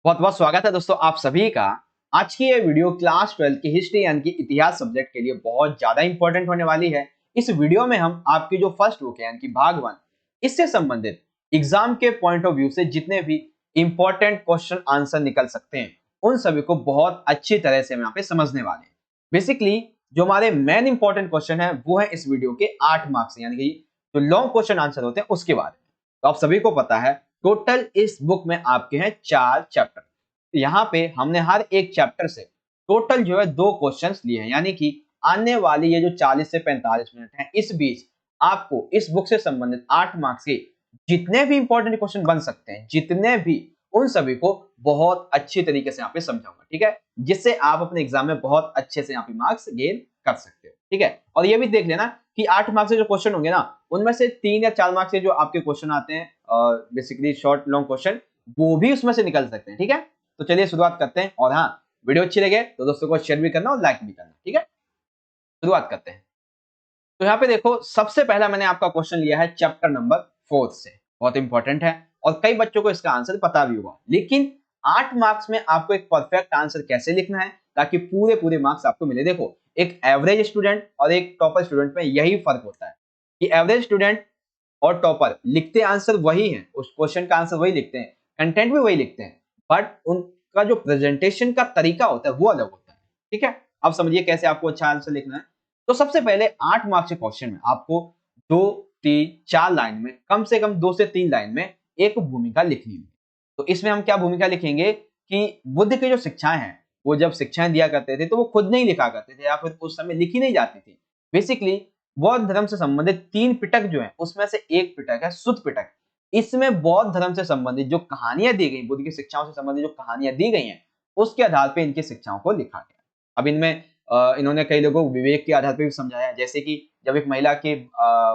बहुत बहुत स्वागत है दोस्तों आप सभी का। आज की ये वीडियो क्लास 12 की हिस्ट्री यानी कि इतिहास सब्जेक्ट के लिए बहुत ज्यादा इंपॉर्टेंट होने वाली है। इस वीडियो में हम आपकी जो फर्स्ट बुक है यानी कि भाग 1 इससे संबंधित एग्जाम के पॉइंट ऑफ व्यू से जितने भी इंपॉर्टेंट क्वेश्चन आंसर निकल सकते हैं उन सभी को बहुत अच्छी तरह से हम यहाँ पे समझने वाले हैं। बेसिकली जो हमारे मेन इंपॉर्टेंट क्वेश्चन है वो है इस वीडियो के 8 मार्क्स यानी कि जो लॉन्ग क्वेश्चन आंसर होते हैं उसके बारे में। तो आप सभी को पता है टोटल इस बुक में आपके हैं 4 चैप्टर। यहाँ पे हमने हर एक चैप्टर से टोटल जो है 2 क्वेश्चंस लिए हैं यानी कि आने वाली ये जो 40 से 45 मिनट है इस बीच आपको इस बुक से संबंधित 8 मार्क्स के जितने भी इंपॉर्टेंट क्वेश्चन बन सकते हैं जितने भी उन सभी को बहुत अच्छी तरीके से यहाँ पे समझाऊंगा, ठीक है, जिससे आप अपने एग्जाम में बहुत अच्छे से यहाँ पे मार्क्स गेन कर सकते हो, ठीक है। और ये भी देख लेना कि 8 मार्क्स के जो क्वेश्चन होंगे ना उनमें से 3 या 4 मार्क्स के जो आपके क्वेश्चन आते हैं बेसिकली शॉर्ट लॉन्ग क्वेश्चन वो भी उसमें से निकल सकते हैं, ठीक है। तो चलिए शुरुआत करते हैं और हाँ, वीडियो अच्छी लगे तो दोस्तों को शेयर भी करना और लाइक भी करना, ठीक है। शुरुआत करते हैं। तो यहाँ पे देखो सबसे पहला मैंने आपका क्वेश्चन लिया है चैप्टर नंबर 4 से, बहुत इंपॉर्टेंट है और कई बच्चों को इसका आंसर पता भी होगा, लेकिन 8 मार्क्स में आपको एक परफेक्ट आंसर कैसे लिखना है ताकि पूरे पूरे मार्क्स आपको मिले। देखो एक एवरेज स्टूडेंट और एक टॉपर स्टूडेंट में यही फर्क होता है कि एवरेज स्टूडेंट और टॉपर लिखते आंसर वही है, उस क्वेश्चन का आंसर वही लिखते हैं, कंटेंट भी वही लिखते हैं, बट उनका जो प्रेजेंटेशन का तरीका होता है वो अलग होता है, ठीक है। अब समझिए कैसे आपको अच्छा आंसर लिखना है। तो सबसे पहले 8 मार्क्स के क्वेश्चन में आपको 2 3 4 लाइन में कम से कम 2 से 3 लाइन में एक भूमिका लिखनी है। तो इसमें हम क्या भूमिका लिखेंगे कि बुद्ध की जो शिक्षाएं हैं वो जब शिक्षाएं दिया करते थे तो वो खुद नहीं लिखा करते थे या फिर उस समय लिखी नहीं जाती थी। बेसिकली बौद्ध धर्म से संबंधित 3 पिटक जो है उसमें से एक पिटक है सुत्त पिटक। इसमें बौद्ध धर्म से संबंधित जो कहानियां दी गई, बुद्ध की शिक्षाओं से संबंधित जो कहानियां दी गई हैं उसके आधार पे इनकी शिक्षाओं को लिखा गया। अब इनमें इन्होंने कई लोगों को विवेक के आधार पे भी समझाया है, जैसे कि जब एक महिला के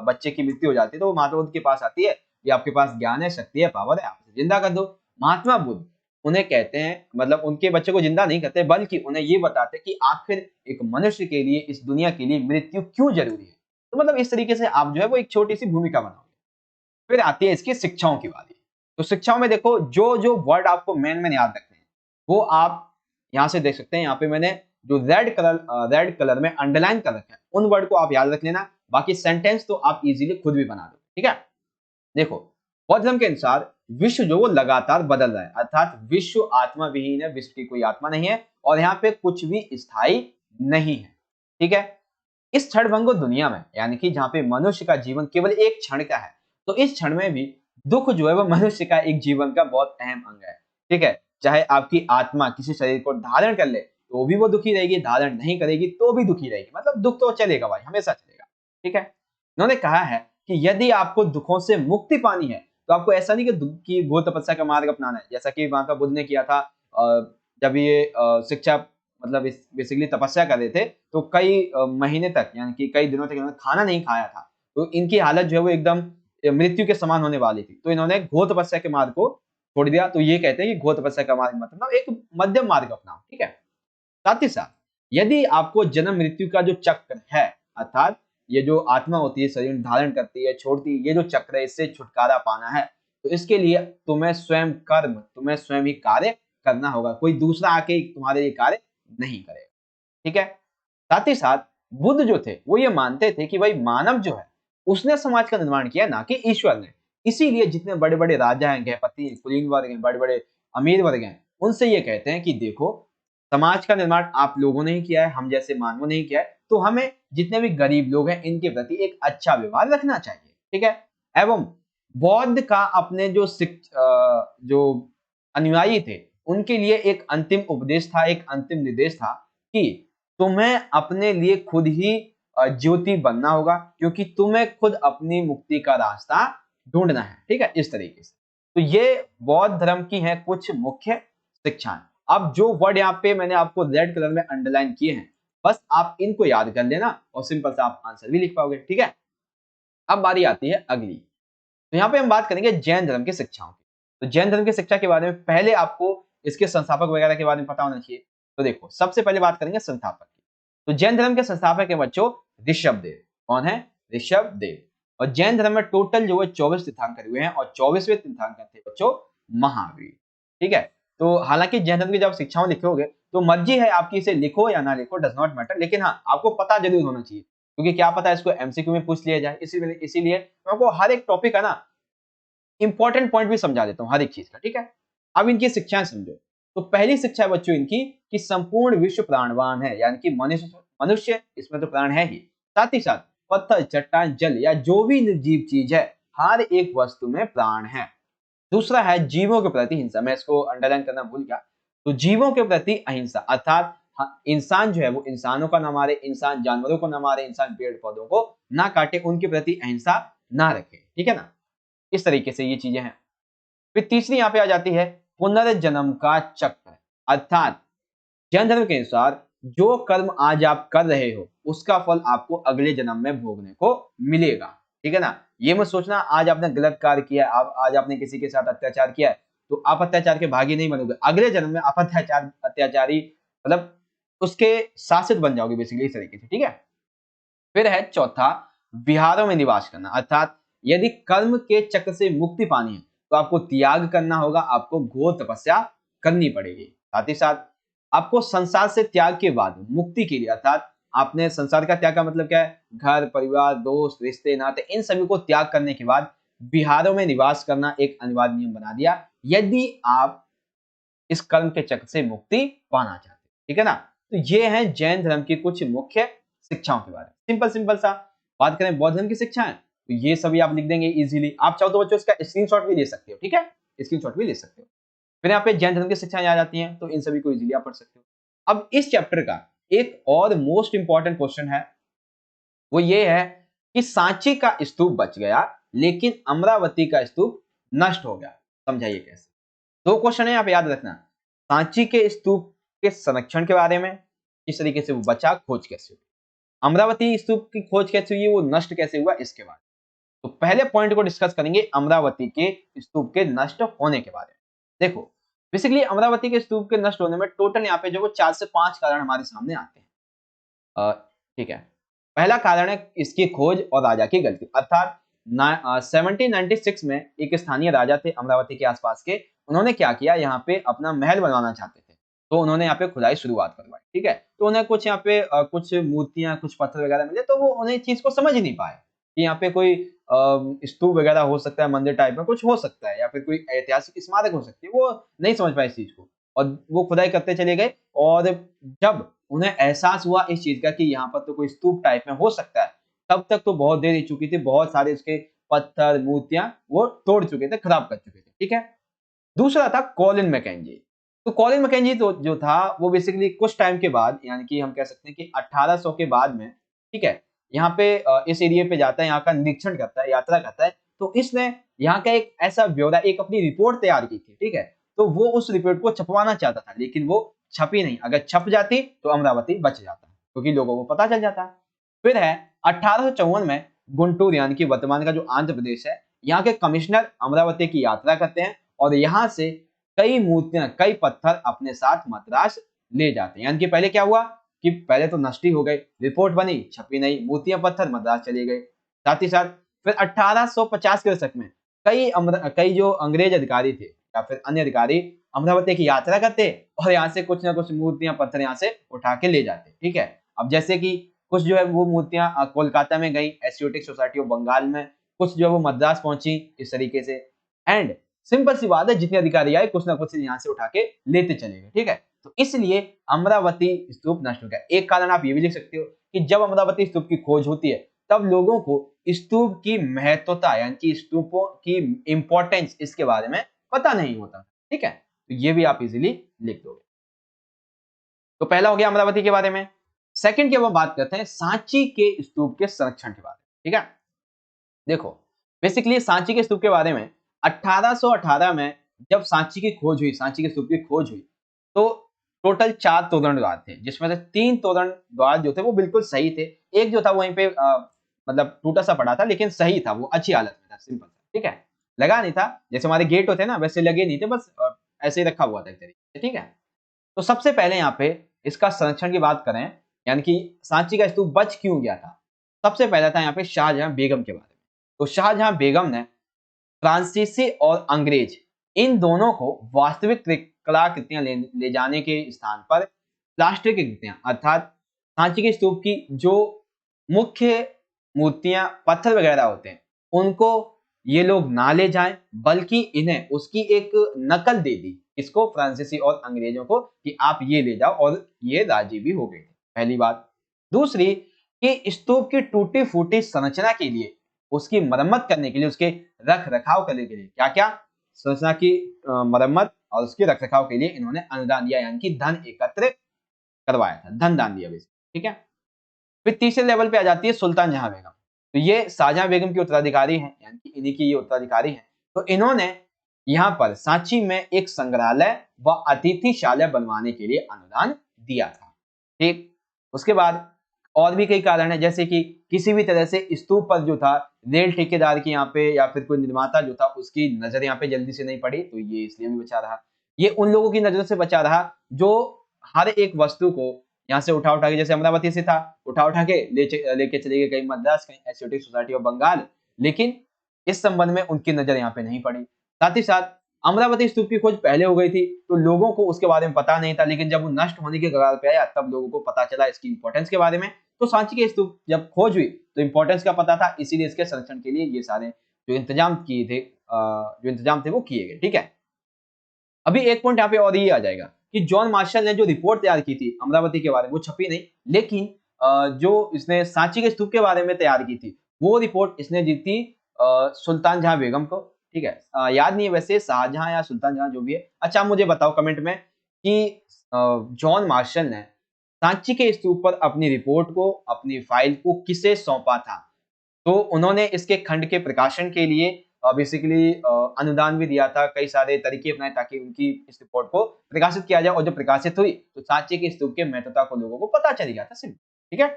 बच्चे की मृत्यु हो जाती है तो वो महात्मा बुद्ध के पास आती है कि आपके पास ज्ञान है, शक्ति है, पावर है, आप इसे जिंदा कर दो। महात्मा बुद्ध उन्हें कहते हैं, मतलब उनके बच्चे को जिंदा नहीं करते बल्कि उन्हें ये बताते हैं कि आखिर एक मनुष्य के लिए, इस दुनिया के लिए मृत्यु क्यों जरूरी है। तो मतलब इस तरीके से आप जो है वो एक छोटी सी भूमिका बनाओगे। फिर आती है इसकी शिक्षाओं की बारी। तो शिक्षाओं में देखो जो जो वर्ड आपको मेन याद रखने हैं वो आप यहाँ से देख सकते हैं। यहाँ पे मैंने जो रेड कलर में अंडरलाइन कर रखा है उन वर्ड को आप याद रख लेना, बाकी सेंटेंस तो आप इजीली खुद भी बना दो, ठीक है। देखो बौद्ध धर्म के अनुसार विश्व जो वो लगातार बदल रहा है, अर्थात विश्व आत्मा विहीन है, विश्व की कोई आत्मा नहीं है और यहाँ पे कुछ भी स्थायी नहीं है, ठीक है। इस क्षणभंगुर दुनिया में यानी कि जहाँ पे मनुष्य का जीवन केवल एक क्षण का है, तो इस क्षण में भी दुख जो है वो मनुष्य का एक जीवन का बहुत अहम अंग है, ठीक है। चाहे आपकी आत्मा किसी शरीर को धारण कर ले तो भी वो दुखी रहेगी, धारण नहीं करेगी तो भी दुखी रहेगी, मतलब दुख तो चलेगा भाई, हमेशा चलेगा, ठीक है। उन्होंने कहा है कि यदि आपको दुखों से मुक्ति पानी है तो आपको ऐसा नहीं कि दुख की घोर तपस्या का मार्ग अपनाना है, जैसा कि महात्मा बुद्ध ने किया था। जब ये शिक्षा मतलब इस बेसिकली तपस्या कर रहे थे तो कई महीने तक यानी कि कई दिनों तक इन्होंने खाना नहीं खाया था, तो इनकी हालत जो है वो एकदम मृत्यु के समान होने वाली थी, तो इन्होंने घोर तपस्या के मार्ग को छोड़ दिया। तो ये कहते हैं कि घोर तपस्या का मार्ग मतलब एक मध्यम मार्ग अपनाओ, ठीक है। साथ ही साथ यदि आपको जन्म मृत्यु का जो चक्र है, अर्थात ये जो आत्मा होती है शरीर धारण करती है छोड़ती है, ये जो चक्र है इससे छुटकारा पाना है तो इसके लिए तुम्हें स्वयं कर्म, तुम्हें स्वयं ही कार्य करना होगा, कोई दूसरा आके तुम्हारे लिए कार्य नहीं करेगा, ठीक है। साथ ही साथ बुद्ध जो थे वो ये मानते थे कि भाई मानव जो है उसने समाज का निर्माण किया ना कि ईश्वर ने। इसीलिए जितने बड़े बड़े राजा हैं, गृहपति, कुलीन वर्ग हैं, बड़े बड़े अमीर वर्ग हैं, उनसे ये कहते हैं कि देखो समाज का निर्माण आप लोगों ने ही किया है, हम जैसे मानवों ने ही किया है, तो हमें जितने भी गरीब लोग हैं इनके प्रति एक अच्छा व्यवहार रखना चाहिए, ठीक है। एवं बौद्ध का अपने जो अनुयायी थे उनके लिए एक अंतिम उपदेश था, एक अंतिम निर्देश था कि तुम्हें अपने लिए खुद ही ज्योति बनना होगा, क्योंकि तुम्हें खुद अपनी मुक्ति का रास्ता ढूंढना है, ठीक है, इस तरीके से। तो ये बौद्ध धर्म की है कुछ मुख्य शिक्षाएं। अब जो वर्ड यहाँ पे मैंने आपको रेड कलर में अंडरलाइन किए हैं बस आप इनको याद कर लेना और सिंपल सा आप आंसर भी लिख पाओगे, ठीक है। अब बारी आती है अगली। तो यहाँ पे हम बात करेंगे जैन धर्म की शिक्षाओं की। तो जैन धर्म की शिक्षा के बारे में पहले आपको इसके संस्थापक वगैरह के बारे में पता होना चाहिए। तो देखो सबसे पहले बात करेंगे संस्थापक की। तो जैन धर्म के संस्थापक है बच्चों ऋषभ देव। कौन है? ऋषभ देव। और जैन धर्म में टोटल जो है 24 तीर्थंकर हुए हैं और 24वें तीर्थंकर थे बच्चों महावीर, ठीक है। तो हालांकि जैन धर्म की जब शिक्षाओं लिखोगे तो मर्जी है आपकी, इसे लिखो या ना लिखो, डज नॉट मैटर, लेकिन हाँ आपको पता जरूर होना चाहिए, क्योंकि क्या पता इसको एमसीक्यू में पूछ लिया जाए। इसीलिए मैं आपको हर एक टॉपिक का ना इंपॉर्टेंट पॉइंट भी समझा देता हूँ हर एक चीज का, ठीक है। अब इनकी शिक्षाएं समझो। तो पहली शिक्षा है बच्चों इनकी कि संपूर्ण विश्व प्राणवान है, यानी कि मनुष्य मनुष्य इसमें तो प्राण है ही, साथ ही साथ पत्थर, चट्टान, जल या जो भी निर्जीव चीज है, हर एक वस्तु में प्राण है। दूसरा है जीवों के प्रति हिंसा, मैं इसको अंडरलाइन करना भूल गया। तो जीवों के प्रति अहिंसा, अर्थात इंसान जो है वो इंसानों का ना मारे, इंसान जानवरों को ना मारे, इंसान पेड़ पौधों को ना काटे, उनके प्रति अहिंसा ना रखे, ठीक है ना। इस तरीके से ये चीजें हैं। फिर तीसरी यहाँ पे आ जाती है पुनर्जन्म का चक्र, अर्थात जैन धर्म के अनुसार जो कर्म आज आप कर रहे हो उसका फल आपको अगले जन्म में भोगने को मिलेगा, ठीक है ना। ये मत सोचना आज आपने गलत कार्य किया, आज आपने किसी के साथ अत्याचार किया है तो आप अत्याचार के भागी नहीं बनोगे, अगले जन्म में आप अत्याचारी मतलब उसके शासित बन जाओगे बेसिकली, इस तरीके से, ठीक है। फिर है चौथा विहारों में निवास करना, अर्थात यदि कर्म के चक्र से मुक्ति पानी है तो आपको त्याग करना होगा, आपको घोर तपस्या करनी पड़ेगी। साथ ही साथ आपको संसार से त्याग के बाद मुक्ति के लिए, अर्थात आपने संसार का त्याग का मतलब क्या है, घर परिवार दोस्त रिश्ते नाते इन सभी को त्याग करने के बाद विहारों में निवास करना एक अनिवार्य नियम बना दिया, यदि आप इस कर्म के चक्र से मुक्ति पाना चाहते हैं, ठीक है ना। तो ये है जैन धर्म की कुछ मुख्य शिक्षाओं के बारे में, सिंपल सिंपल सा। बात करें बौद्ध धर्म की शिक्षाएं तो ये सभी आप लिख देंगे इजीली, आप चाहो तो बच्चों इसका स्क्रीनशॉट भी ले सकते हो, ठीक है, स्क्रीनशॉट भी ले सकते हो। फिर यहाँ पे जैन धर्म की शिक्षाएं आ जाती हैं तो इन सभी को इजीली आप पढ़ सकते हो। अब इस चैप्टर का एक और मोस्ट इंपॉर्टेंट क्वेश्चन है, वो ये है कि सांची का स्तूप बच गया लेकिन अमरावती का स्तूप नष्ट हो गया, समझाइए कैसे। दो क्वेश्चन है यहाँ पे, याद रखना। सांची के स्तूप के संरक्षण के बारे में, किस तरीके से वो बचा, खोज कैसे हुई, अमरावती स्तूप की खोज कैसे हुई, वो नष्ट कैसे हुआ, इसके बारे में। तो पहले पॉइंट को डिस्कस करेंगे अमरावती के स्तूप के नष्ट होने के बारे में। देखो बेसिकली अमरावती के स्तूप के नष्ट होने में टोटल यहाँ पे जो वो 4 से 5 कारण हमारे सामने आते हैं, ठीक है। पहला कारण है इसकी खोज और राजा की गलती, अर्थात 1796 में एक स्थानीय राजा थे अमरावती के आसपास के, उन्होंने क्या किया, यहाँ पे अपना महल बनवाना चाहते थे, तो उन्होंने यहाँ पे खुदाई शुरुआत करवाई, ठीक है। तो उन्हें कुछ यहाँ पे कुछ मूर्तियां कुछ पत्थर वगैरह मिले, तो वो उन्हें चीज को समझ ही नहीं पाए कि यहाँ पे कोई स्तूप वगैरह हो सकता है, मंदिर टाइप में कुछ हो सकता है, या फिर कोई ऐतिहासिक स्मारक हो सकती है, वो नहीं समझ पाए इस चीज को, और वो खुदाई करते चले गए। और जब उन्हें एहसास हुआ इस चीज का कि यहाँ पर तो कोई स्तूप टाइप में हो सकता है, तब तक तो बहुत देर ही चुकी थी, बहुत सारे उसके पत्थर मूर्तियां वो तोड़ चुके थे, खराब कर चुके थे, ठीक है। दूसरा था कॉलिन मैकेंजी। तो कॉलिन मैकेंजी तो जो था वो बेसिकली कुछ टाइम के बाद, यानी कि हम कह सकते हैं कि 1800 के बाद में, ठीक है, यहाँ पे इस एरिया पे जाता है, यहाँ का निरीक्षण करता है, यात्रा करता है, तो इसने यहाँ का एक ऐसा ब्यौरा, एक अपनी रिपोर्ट तैयार की थी, ठीक है। तो वो उस रिपोर्ट को छपवाना चाहता था, लेकिन वो छपी नहीं, अगर छप जाती तो अमरावती बच जाता, क्योंकि लोगों को पता चल जाता। फिर है 1854 में गुंटूर यानी कि वर्तमान का जो आंध्र प्रदेश है, यहाँ के कमिश्नर अमरावती की यात्रा करते हैं और यहाँ से कई मूर्तियां कई पत्थर अपने साथ मद्रास ले जाते हैं। यानी कि पहले क्या हुआ कि पहले तो नष्ट ही हो गई, रिपोर्ट बनी छपी नहीं, मूर्तियां पत्थर मद्रास चली गई। साथ ही साथ फिर 1850 के दशक में कई जो अंग्रेज अधिकारी थे या फिर अन्य अधिकारी अमरावती की यात्रा करते और यहाँ से कुछ ना कुछ मूर्तियां पत्थर यहाँ से उठा के ले जाते, ठीक है। अब जैसे कि कुछ जो है वो मूर्तियां कोलकाता में गई एशियोटिक सोसाइटी ऑफ बंगाल में, कुछ जो है वो मद्रास पहुंची इस तरीके से। एंड सिंपल सी बात है, जितने अधिकारी आए कुछ ना कुछ यहाँ से उठा के लेते चले गए, ठीक है। तो इसलिए अमरावती स्तूप नष्ट हो गया। एक कारण आप ये भी लिख सकते हो कि जब अमरावती स्तूप की खोज होती है तब लोगों को स्तूप की महत्वता यानी कि स्तूपों की इंपॉर्टेंस इसके बारे में पता नहीं होता, ठीक है। तो ये भी आप इजीली लिख दोगे। तो पहला हो गया अमरावती के बारे में। सेकंड की अब हम बात करते हैं सांची के स्तूप के संरक्षण के बारे में, ठीक है। देखो बेसिकली सांची के स्तूप के बारे में 1818 में जब सांची की खोज हुई, सांची के स्तूप की खोज हुई, तो टोटल 4 तोरण द्वार थे, जिसमें से 3 तोरण द्वार जो थे वो बिल्कुल सही थे, एक जो था वहीं पे मतलब टूटा सा पड़ा था, लेकिन सही था, वो अच्छी हालत में था, सिंपल सा, ठीक है। लगा नहीं था, जैसे हमारे गेट होते हैं ना वैसे लगे नहीं थे, बस ऐसे ही रखा हुआ था एक तरीके से, ठीक है। तो सबसे पहले यहाँ पे इसका संरक्षण की बात करें, यानी कि सांची का स्तूप बच क्यों गया था। सबसे पहला था यहाँ पे शाहजहां बेगम के बारे में। तो शाहजहां बेगम ने फ्रांसीसी और अंग्रेज इन दोनों को वास्तविक कलाकृतियां ले जाने के स्थान पर प्लास्टिक की कृतियां अर्थात सांची के स्तूप की जो मुख्य मूर्तियां पत्थर वगैरह होते हैं उनको ये लोग ना ले जाएं, बल्कि इन्हें उसकी एक नकल दे दी, इसको फ्रांसीसी और अंग्रेजों को, कि आप ये ले जाओ, और ये राजी भी हो गए थे। पहली बात। दूसरी कि स्तूप की टूटी फूटी संरचना के लिए, उसकी मरम्मत करने के लिए, उसके रख रखाव करने के लिए क्या क्या संरचना की मरम्मत और उसके रख रखाव के लिए इन्होंने अनुदान दिया, यानी कि धन एकत्र करवाया था, धन दान दिया बेसिक। ठीक है। फिर तीसरे लेवल पे आ जाती है सुल्तान जहां बेगम। तो ये शाहजहां बेगम की उत्तराधिकारी हैं, यानी कि इन्हीं की ये उत्तराधिकारी हैं। तो इन्होंने यहाँ पर सांची में एक संग्रहालय व अतिथिशाला बनवाने के लिए अनुदान दिया था। ठीक। उसके बाद और भी कई कारण है, जैसे कि किसी भी तरह से स्तूप पर जो था रेल ठेकेदार की यहाँ पे या फिर कोई निर्माता जो था उसकी नजर यहाँ पे जल्दी से नहीं पड़ी, तो ये इसलिए भी बचा रहा। ये उन लोगों की नजरों से बचा रहा जो हर एक वस्तु को यहाँ से उठा उठा के, जैसे अमरावती से था, उठा उठा के लेके चले गए कहीं मद्रास, कहीं एशियोटिक सोसाइटी ऑफ बंगाल, लेकिन इस संबंध में उनकी नजर यहाँ पे नहीं पड़ी। साथ ही साथ अमरावती स्तूप की खोज पहले हो गई थी तो लोगों को उसके बारे में पता नहीं था, लेकिन जब वो नष्ट होने के कगार पे आया तब लोगों को पता चला इसकी इंपॉर्टेंस के बारे में। तो सांची के स्तूप जब खोज हुई तो इंपॉर्टेंस का पता था, इसीलिए इसके संरक्षण के लिए ये सारे जो इंतजाम किए थे वो किए गए। ठीक है। अभी एक पॉइंट यहाँ पे और ये आ जाएगा कि जॉन मार्शल ने जो रिपोर्ट तैयार की थी अमरावती के बारे में, वो छपी नहीं, लेकिन जो इसने सांची के स्तूप के बारे में तैयार की थी वो रिपोर्ट इसने दी थी सुल्तान जहां बेगम को। ठीक है। याद नहीं है वैसे शाहजहां या सुल्तान जहां, जो भी है। अच्छा मुझे बताओ कमेंट में कि जॉन मार्शल ने सांची के स्तूप पर अपनी रिपोर्ट को, अपनी फाइल को किसे सौंपा था? तो उन्होंने इसके खंड के प्रकाशन के लिए बेसिकली अनुदान भी दिया था, कई सारे तरीके अपनाए ताकि उनकी इस रिपोर्ट को प्रकाशित किया जाए, और जब प्रकाशित हुई तो सांची के स्तूप के महत्वता को लोगों को पता चल गया था सिर्फ। ठीक है।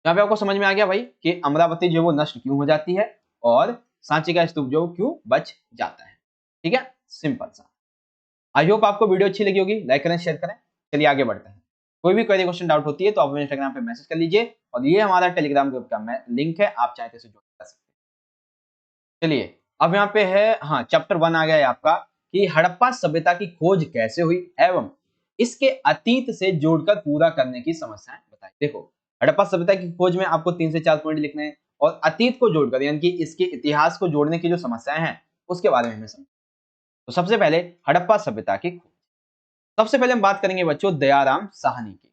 यहाँ पे आपको समझ में आ गया भाई कि अमरावती जो वो नष्ट क्यों हो जाती है और सांची का स्तूप जो क्यों बच जाता है। ठीक है। सिंपल सा। आई होप आपको वीडियो अच्छी लगी होगी, लाइक करें, शेयर करें। चलिए आगे बढ़ते हैं। कोई भी क्वेरी क्वेश्चन डाउट होती है तो आप हमें इंस्टाग्राम पे मैसेज कर लीजिए, और ये हमारा टेलीग्राम ग्रुप का लिंक है, आप चाहे तो इसे ज्वाइन कर सकते हैं। चलिए अब यहाँ पे है, हाँ, चैप्टर 1 आ गया है आपका कि हड़प्पा सभ्यता की खोज कैसे हुई एवं इसके अतीत से जोड़कर पूरा करने की समस्याएं बताएं। देखो, हड़प्पा सभ्यता की खोज में आपको 3 से 4 पॉइंट लिखने हैं और अतीत को जोड़कर यानी कि इसके इतिहास को जोड़ने की जो समस्याएं हैं उसके बारे में हमें समझ। तो सबसे पहले हड़प्पा सभ्यता की खोज। सबसे पहले हम बात करेंगे बच्चों दयाराम साहनी की।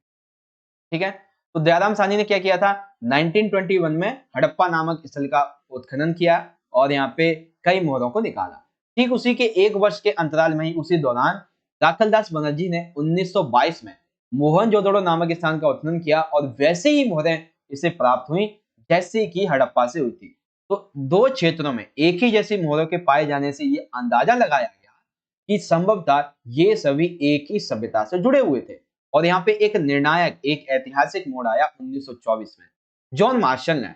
ठीक है। तो दयाराम साहनी ने क्या किया था, 1921 में हड़प्पा नामक स्थल का उत्खनन किया और यहाँ पे कई मोहरों को निकाला। ठीक उसी के एक वर्ष के अंतराल में ही उसी दौरान दाखलदास बनर्जी ने 1922 में मोहनजोदड़ो नामक स्थान का उत्खनन किया और वैसे ही मोहरें इसे प्राप्त हुई जैसे कि हड़प्पा से हुई थी। तो दो क्षेत्रों में एक ही जैसी मोहरों के पाए जाने से ये अंदाजा लगाया गया कि संभवतः ये सभी एक ही सभ्यता से जुड़े हुए थे। और यहाँ पे एक निर्णायक, एक ऐतिहासिक मोड़ आया 1924 में। जॉन मार्शल ने,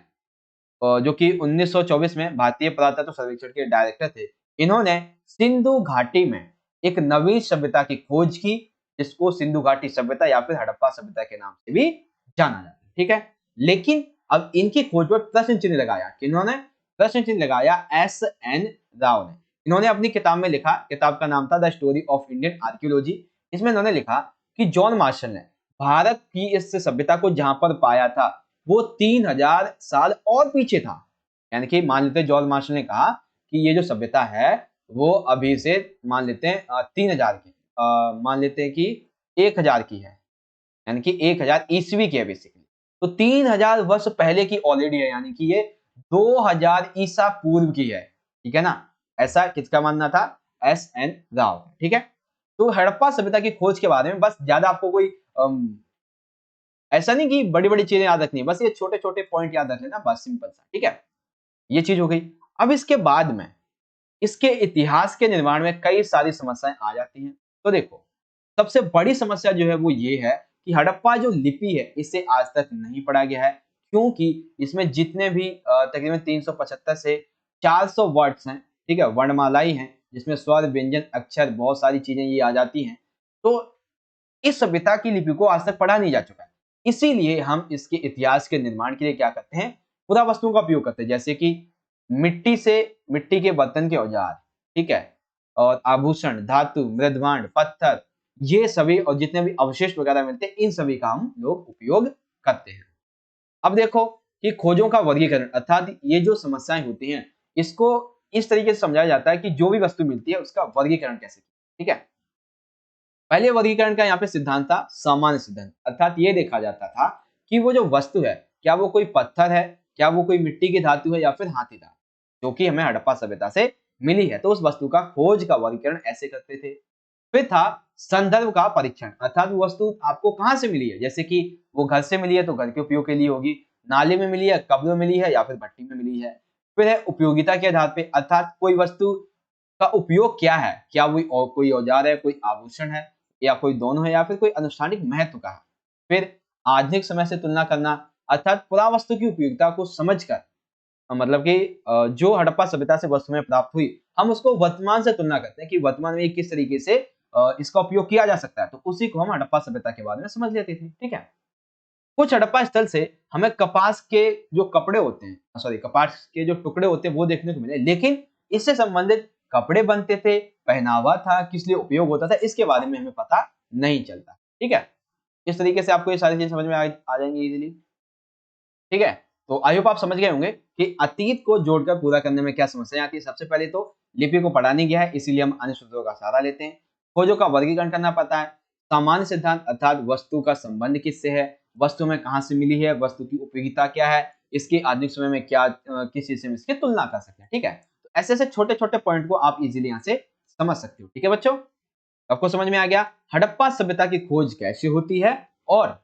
जो कि 1924 में भारतीय पुरातत्व सर्वेक्षण के डायरेक्टर थे, इन्होंने सिंधु घाटी में एक नवीन सभ्यता की खोज की, जिसको सिंधु घाटी सभ्यता या फिर हड़प्पा सभ्यता के नाम से भी जाना जाता है। ठीक है। लेकिन अब इनकी खोज पर प्रश्न चिन्ह लगाया, किन्होंने प्रश्न चिन्ह लगाया? एस.एन. राव ने। इन्होंने अपनी किताब में लिखा, किताब का नाम था the story of Indian archaeology. इसमें इन्होंने लिखा कि जॉन मार्शल ने भारत की इस सभ्यता को जहां पर पाया था वो 3000 साल और पीछे था। यानी कि मान लेते जॉन मार्शल ने कहा कि ये जो सभ्यता है वो अभी से मान लेते हैं 3000 की, मान लेते हैं कि 1000 की है, यानी कि 1000 ईस्वी की है बेसिकली। तो 3000 वर्ष पहले की ऑलरेडी है, यानी कि ये 2000 ईसा पूर्व की है। ठीक है ना। ऐसा किसका मानना था? एस.एन. राव। ठीक है। तो हड़प्पा सभ्यता की खोज के बारे में बस ज्यादा आपको कोई ऐसा नहीं कि बड़ी बड़ी चीजें याद रखनी है, बस ये छोटे छोटे पॉइंट याद रख लेना, बस सिंपल सा। ठीक है। ये चीज हो गई। अब इसके बाद में इसके इतिहास के निर्माण में कई सारी समस्याएं आ जाती हैं। तो देखो, सबसे बड़ी समस्या जो है वो ये है कि हड़प्पा जो लिपि है इसे आज तक नहीं पढ़ा गया है, क्योंकि इसमें जितने भी तकरीबन 375 से 400 वर्ड्स हैं, ठीक है, वर्णमालाएं हैं, जिसमें स्वर, व्यंजन, अक्षर, बहुत सारी चीजें ये आ जाती हैं। तो इस सभ्यता की लिपि को आज तक पढ़ा नहीं जा चुका है। इसीलिए हम इसके इतिहास के निर्माण के लिए क्या करते हैं, पुरावस्तुओं का उपयोग करते हैं, जैसे कि मिट्टी के बर्तन के औजार, ठीक है, और आभूषण, धातु, मृदभांड, पत्थर, ये सभी और जितने भी अवशेष वगैरह मिलते हैं इन सभी का हम लोग उपयोग करते हैं। अब देखो कि खोजों का वर्गीकरण अर्थात ये जो समस्याएं होती हैं इसको इस तरीके से समझाया जाता है कि जो भी वस्तु मिलती है उसका वर्गीकरण कैसे किया, ठीक है। पहले वर्गीकरण का यहाँ पे सिद्धांत था सामान्य सिद्धांत, अर्थात ये देखा जाता था कि वो जो वस्तु है क्या वो कोई पत्थर है, क्या वो कोई मिट्टी की धातु है या फिर हाथी धातु जो कि हमें हड़प्पा सभ्यता से मिली है, तो उस वस्तु का खोज का वर्गीकरण ऐसे करते थे। फिर था संदर्भ का परीक्षण, अर्थात वो वस्तु आपको कहाँ से मिली है, जैसे कि वो घर से मिली है तो घर के उपयोग के लिए होगी, नाले में मिली है, कब्र में मिली है या फिर भट्टी में मिली है। फिर है उपयोगिता के आधार पे, अर्थात कोई वस्तु का उपयोग क्या है, क्या वो कोई औजार है, कोई आभूषण है या कोई दोनों है या फिर कोई अनुष्ठानिक महत्व का है। फिर आधुनिक समय से तुलना करना, अर्थात पुरावस्तु की उपयोगिता को समझकर मतलब कि जो हड़प्पा सभ्यता से वस्तुएं प्राप्त हुई हम उसको वर्तमान से तुलना करते हैं कि वर्तमान में किस तरीके से इसका उपयोग किया जा सकता है, तो उसी को हम हड़प्पा सभ्यता के बारे में समझ लेते थे, ठीक है। कुछ हड़प्पा स्थल से हमें कपास के जो कपड़े होते हैं, सॉरी कपास के जो टुकड़े होते हैं वो देखने को मिले, लेकिन इससे संबंधित कपड़े बनते थे, पहनावा था, किस लिए उपयोग होता था, इसके बारे में हमें पता नहीं चलता, ठीक है। इस तरीके से आपको ये सारी चीजें समझ में आ जाएंगी इजीली, ठीक है। तो आई होप आप समझ गए होंगे कि अतीत को जोड़कर पूरा करने में क्या समस्या आती है। सबसे पहले तो लिपि को पढ़ा नहीं गया है, इसीलिए हम अन्य सूत्रों का सहारा लेते हैं। खोजों का वर्गीकरण करना पड़ता है। सामान्य सिद्धांत अर्थात वस्तु का संबंध किससे है, वस्तु में कहाँ से मिली है, वस्तु की उपयोगिता क्या है, इसके आधुनिक समय में क्या किस चीज से इसकी तुलना कर सकते हैं, ठीक है। तो ऐसे ऐसे छोटे छोटे पॉइंट को आप इजीली यहाँ से समझ सकते हो, ठीक है बच्चों। आपको समझ में आ गया हड़प्पा सभ्यता की खोज कैसे होती है और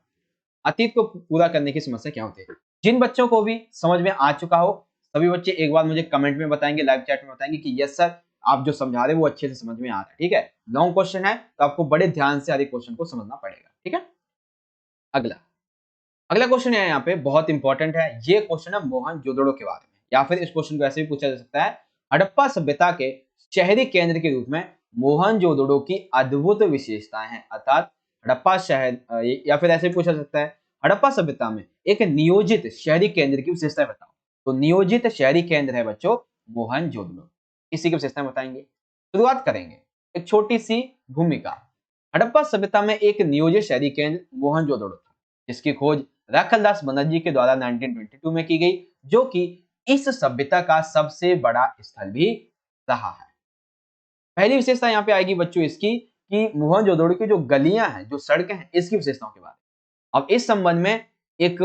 अतीत को पूरा करने की समस्या क्या होती है। जिन बच्चों को भी समझ में आ चुका हो सभी बच्चे एक बार मुझे कमेंट में बताएंगे, लाइव चैट में बताएंगे कि यस सर आप जो समझा रहे हैं वो अच्छे से समझ में आ रहा है, ठीक है। लॉन्ग क्वेश्चन है तो आपको बड़े ध्यान से हर एक क्वेश्चन को समझना पड़ेगा, ठीक है। अगला अगला क्वेश्चन है यहाँ पे बहुत इंपॉर्टेंट है, ये क्वेश्चन है मोहनजोदड़ो के बारे में, या फिर इस क्वेश्चन को ऐसे भी पूछा जा सकता है हड़प्पा सभ्यता के शहरी केंद्र के रूप में मोहनजोदड़ो की अद्भुत विशेषताएं हैं, अर्थात हड़प्पा शहर या फिर ऐसे भी पूछा जा सकता है हड़प्पा सभ्यता में एक नियोजित शहरी केंद्र की विशेषताएं बताओ। तो नियोजित शहरी केंद्र है बच्चों मोहनजोदड़ो, इसी की विशेषताएं बताएंगे। शुरुआत करेंगे एक छोटी सी भूमिका। हड़प्पा सभ्यता में एक नियोजित शहरी केंद्र मोहनजोदड़ो था जिसकी खोज राखलदास बनर्जी के द्वारा 1922 में की गई, जो कि इस सभ्यता का सबसे बड़ा स्थल भी रहा है। पहली विशेषता यहाँ पे आएगी बच्चों इसकी कि मोहनजोदड़ो की जो गलियां हैं, जो सड़कें हैं, इसकी विशेषताओं के बारे में। अब इस संबंध में एक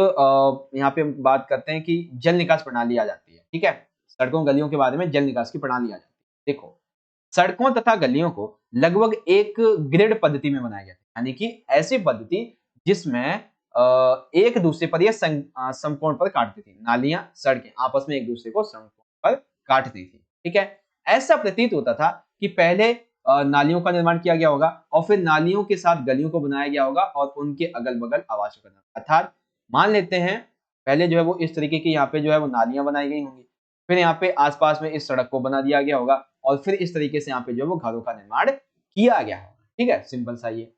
यहाँ पे हम बात करते हैं कि जल निकास प्रणाली आ जाती है, ठीक है। सड़कों गलियों के बारे में जल निकास की प्रणाली आ जाती है। देखो सड़कों तथा गलियों को लगभग एक ग्रिड पद्धति में बनाया गया था, यानी कि ऐसी पद्धति जिसमें एक दूसरे पर यह समकोण पर काटती थी, नालियां सड़कें आपस में एक दूसरे को समकोण पर काटती थी, ठीक है। ऐसा प्रतीत होता था कि पहले नालियों का निर्माण किया गया होगा और फिर नालियों के साथ गलियों को बनाया गया होगा और उनके अगल बगल आवास करना, अर्थात मान लेते हैं पहले जो है वो इस तरीके की यहाँ पे जो है वो नालियां बनाई गई होंगी, फिर यहाँ पे आसपास में इस सड़क को बना दिया गया होगा और फिर इस तरीके से यहाँ पे जो है वो घरों का निर्माण किया गया होगा, ठीक है। सिंपल सा ये।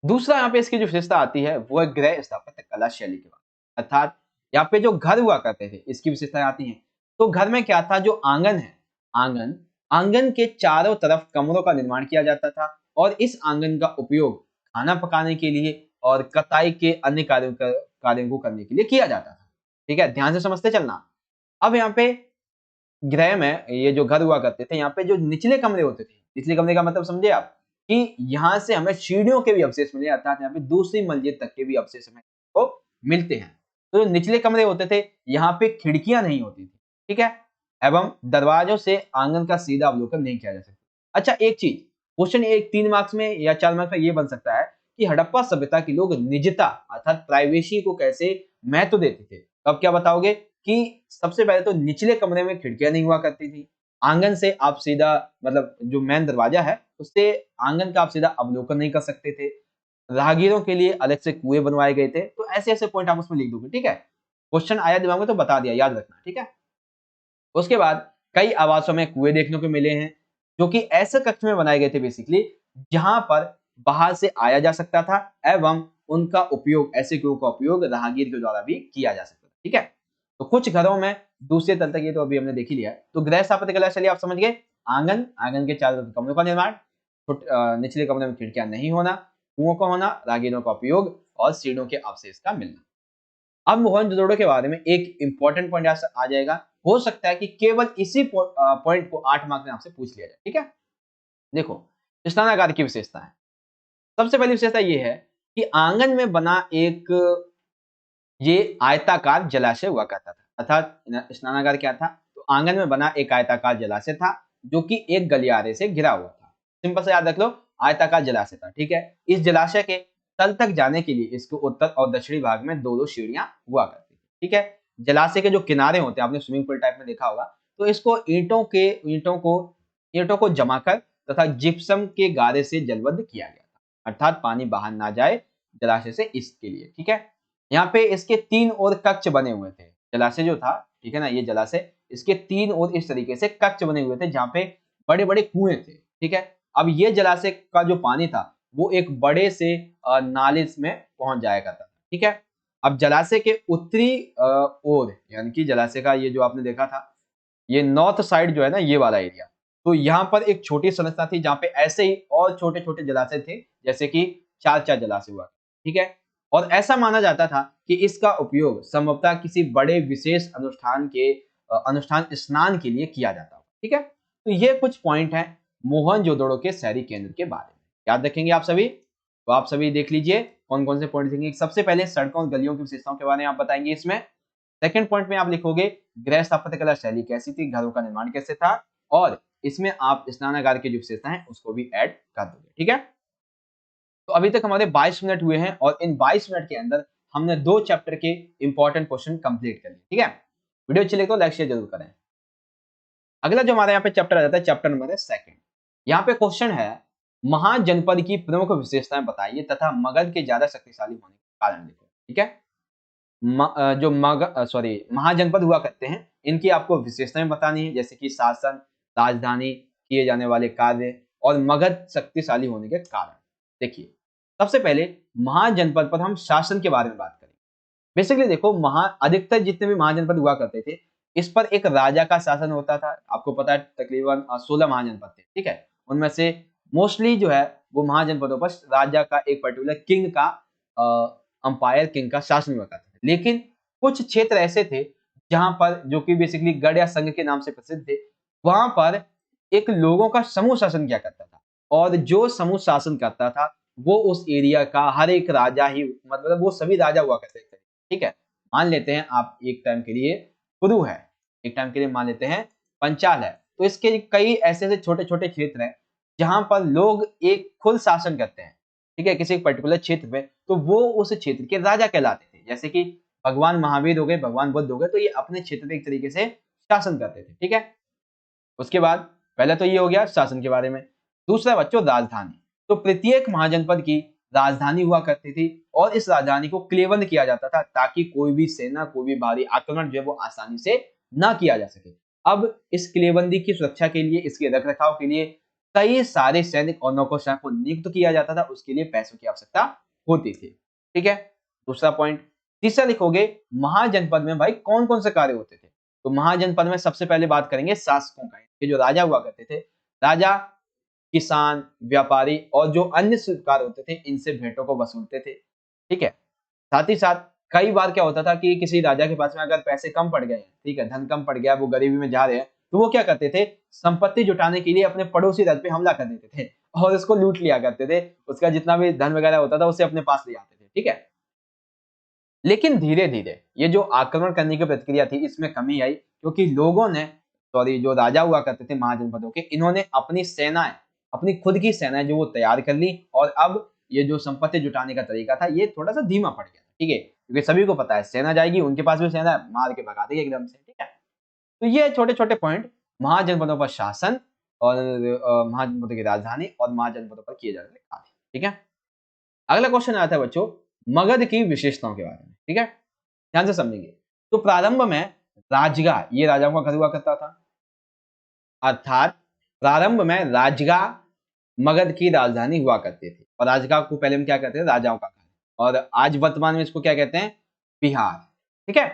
दूसरा यहाँ पे इसकी जो विशेषता आती है वो है गृह स्थापत्य कला शैली के बाद, अर्थात यहाँ पे जो घर हुआ करते थे इसकी विशेषताएं आती हैं। तो घर में क्या था, जो आंगन है, आंगन आंगन के चारों तरफ कमरों का निर्माण किया जाता था और इस आंगन का उपयोग खाना पकाने के लिए और कताई के अन्य कार्यों को करने के लिए किया जाता था, ठीक है। ध्यान से समझते चलना। अब यहाँ पे गृह में ये जो घर हुआ करते थे यहाँ पे जो निचले कमरे होते थे, निचले कमरे का मतलब समझे आप कि यहाँ से हमें सीढ़ियों के भी अवशेष मिले, अर्थात यहाँ पे दूसरी मंजिल तक के भी अवशेष हमें को मिलते हैं। तो जो निचले कमरे होते थे यहाँ पे खिड़कियां नहीं होती थी, ठीक है, एवं दरवाजों से आंगन का सीधा अवलोकन नहीं किया जा सकता। अच्छा एक चीज क्वेश्चन एक 3 मार्क्स में या 4 मार्क्स में ये बन सकता है कि हड़प्पा सभ्यता के लोग निजता अर्थात प्राइवेसी को कैसे महत्व देते थे। तो अब क्या बताओगे कि सबसे पहले तो निचले कमरे में खिड़कियां नहीं हुआ करती थी, आंगन से आप सीधा मतलब जो मेन दरवाजा है उससे आंगन का आप सीधा अवलोकन नहीं कर सकते थे, राहगीरों के लिए अलग से कुएं बनवाए गए थे। तो ऐसे ऐसे पॉइंट आप उसमें लिख दोगे, ठीक है। क्वेश्चन आया दिमाग में तो बता दिया, याद रखना, ठीक है। उसके बाद कई आवासों में कुएं देखने को मिले हैं जो कि ऐसे कक्ष में बनाए गए थे बेसिकली जहां पर बाहर से आया जा सकता था एवं उनका उपयोग, ऐसे कुओं का उपयोग राहगीर के द्वारा भी किया जा सकता था, ठीक है। तो कुछ घरों में दूसरे तल तक, ये तो अभी हमने देख ही लिया है। तो गृह स्थापत्य कला शैली आप समझ गए। आंगन, आंगन के चारों तरफ कमरों का निर्माण, निचले कमरे में खिड़कियां नहीं होना, कुओं का होना, रागीरों का उपयोग और सीढ़ियों के अवशेष का मिलना। अब मोहनजोदड़ो के बारे में एक इंपॉर्टेंट पॉइंट आ जाएगा। हो सकता है कि केवल इसी पॉइंट को 8 मार्क में आपसे पूछ लिया जाए। ठीक है, देखो स्नानागार की विशेषता है। सबसे पहली विशेषता ये है कि आंगन में बना एक ये आयताकार जलाशय हुआ करता था, अर्थात स्नानागार क्या था, तो आंगन में बना एक आयताकार जलाशय था जो कि एक गलियारे से घिरा हुआ था। सिंपल से याद रख लो, आयताकार जलाशय था। ठीक है, इस जलाशय के तल तक जाने के लिए इसको उत्तर और दक्षिणी भाग में दो दो सीढ़ियां हुआ करती थी। ठीक है, जलाशय के जो किनारे होते हैं, आपने स्विमिंग पूल टाइप में देखा होगा, तो इसको ईंटों को जमाकर तथा जिप्सम के गारे से जलबद्ध किया गया था, अर्थात पानी बाहर ना जाए जलाशय से, इसके लिए। ठीक है, यहाँ पे इसके 3 ओर कक्ष बने हुए थे। जलाशय जो था, ठीक है ना, ये जलाशय, इसके 3 ओर इस तरीके से कक्ष बने हुए थे जहाँ पे बड़े बड़े कुएं थे। ठीक है, अब ये जलाशय का जो पानी था वो एक बड़े से नाले में पहुंच जाया करता था। ठीक है, अब जलाशय के उत्तरी ओर, यानी कि जलाशय का ये जो आपने देखा था, ये नॉर्थ साइड जो है ना, ये वाला एरिया, तो यहाँ पर एक छोटी संरचना थी जहाँ पे ऐसे ही और छोटे छोटे जलाशय थे, जैसे कि चार चार जलाशय हुआ। ठीक है, और ऐसा माना जाता था कि इसका उपयोग संभवतः किसी बड़े विशेष अनुष्ठान स्नान के लिए किया जाता हो। ठीक है, तो ये कुछ पॉइंट है मोहनजोदड़ो के शहरी केंद्र के बारे में, याद रखेंगे आप सभी। तो आप सभी देख लीजिए कौन कौन से पॉइंट देखेंगे। सबसे पहले सड़कों और गलियों की विशेषताओं के बारे में आप बताएंगे इसमें। सेकंड पॉइंट में आप लिखोगे गृह स्थापत्य कला शैली कैसी थी, घरों का निर्माण कैसे था, और इसमें आप स्नानागार की जो विशेषता है उसको भी ऐड कर दोगे। ठीक है, तो अभी तक हमारे 22 मिनट हुए हैं और इन 22 मिनट के अंदर हमने 2 चैप्टर के इंपॉर्टेंट क्वेश्चन कंप्लीट कर लिए। ठीक है, वीडियो अच्छी लगे तो लाइक शेयर जरूर करें। अगला जो हमारे यहाँ पे चैप्टर आ जाता है, चैप्टर नंबर 2। यहाँ पे क्वेश्चन है महाजनपद की प्रमुख विशेषताएं बताइए तथा मगध के ज्यादा शक्तिशाली होने के कारण लिखो। ठीक है, महाजनपद हुआ करते हैं, इनकी आपको विशेषताएं बतानी है, जैसे कि शासन, राजधानी, किए जाने वाले कार्य और मगध शक्तिशाली होने के कारण। देखिए, सबसे पहले महाजनपद पर हम शासन के बारे में बात करें। बेसिकली देखो, अधिकतर जितने भी महाजनपद हुआ करते थे, इस पर एक राजा का शासन होता था। आपको पता है तकरीबन 16 महाजनपद थे। ठीक है, उनमें से मोस्टली जो है वो महाजनपदों पर राजा का, एक पर्टिकुलर किंग का, अंपायर किंग का शासन हुआ करता था। लेकिन कुछ क्षेत्र ऐसे थे जहां पर, जो कि बेसिकली गढ़ या संघ के नाम से प्रसिद्ध थे, वहां पर एक लोगों का समूह शासन किया करता था, और जो समूह शासन करता था वो उस एरिया का हर एक राजा ही, मतलब वो सभी राजा हुआ करते थे। ठीक है, मान लेते हैं आप एक टाइम के लिए कुरु है, एक टाइम के लिए मान लेते हैं पंचाल है, तो इसके कई ऐसे ऐसे छोटे छोटे क्षेत्र हैं जहां पर लोग एक खुद शासन करते हैं। ठीक है, किसी एक पर्टिकुलर क्षेत्र पे, तो वो उस क्षेत्र के राजा कहलाते थे। जैसे कि भगवान महावीर हो गए, भगवान बुद्ध हो गए, तो ये अपने क्षेत्र पे एक तरीके से शासन करते थे। ठीक है, उसके बाद पहले तो ये हो गया शासन के बारे में। दूसरा बच्चों, राजधानी। तो प्रत्येक महाजनपद की राजधानी हुआ करती थी और इस राजधानी को क्लेबंद किया जाता था ताकि कोई भी सेना, कोई भी भारी आक्रमण जो है वो आसानी से ना किया जा सके। अब इस किलेबंदी की सुरक्षा के लिए, इसके रख रखाव के लिए कई सारे सैनिक और नौकरशाह को नियुक्त किया जाता था, उसके लिए पैसों की आवश्यकता होती थी। ठीक है, दूसरा पॉइंट। तीसरा लिखोगे महाजनपद में भाई कौन कौन से कार्य होते थे। तो महाजनपद में सबसे पहले बात करेंगे शासकों का, कि जो राजा हुआ करते थे, राजा किसान, व्यापारी और जो अन्य शिल्पकार होते थे, इनसे भेंटों को वसूलते थे। ठीक है, साथ ही साथ कई बार क्या होता था कि किसी राजा के पास में अगर पैसे कम पड़ गए, ठीक है, धन कम पड़ गया, वो गरीबी में जा रहे हैं, तो वो क्या करते थे, संपत्ति जुटाने के लिए अपने पड़ोसी राज्य पे हमला कर देते थे और उसको लूट लिया करते थे। उसका जितना भी धन वगैरह होता था उसे अपने पास ले आते थे। ठीक है, लेकिन धीरे धीरे ये जो आक्रमण करने की प्रतिक्रिया थी, इसमें कमी आई, क्योंकि लोगों ने, सॉरी, जो राजा हुआ करते थे महाजनपदों के, इन्होंने अपनी सेनाएं, अपनी खुद की सेनाएं जो वो तैयार कर ली, और अब ये जो संपत्ति जुटाने का तरीका था ये थोड़ा सा धीमा पड़ गया। ठीक है, क्योंकि सभी को पता है सेना जाएगी, उनके पास भी सेना है, मार के भगा देगी एकदम से। ठीक है, तो ये छोटे छोटे पॉइंट महाजनपदों पर शासन और महाजनपदों की राजधानी और महाजनपदों पर किए जाने वाले कार्य। ठीक है, अगला क्वेश्चन आता है बच्चों मगध की विशेषताओं के बारे में। ठीक है, ध्यान से समझेंगे। तो प्रारंभ में राजगाह, ये राजाओं का घर हुआ करता था, अर्थात प्रारंभ में राजगाह मगध की राजधानी हुआ करती थी, और राजगाह को पहले हम क्या कहते हैं, राजाओं का घर, और आज वर्तमान में इसको क्या कहते हैं, बिहार। ठीक है,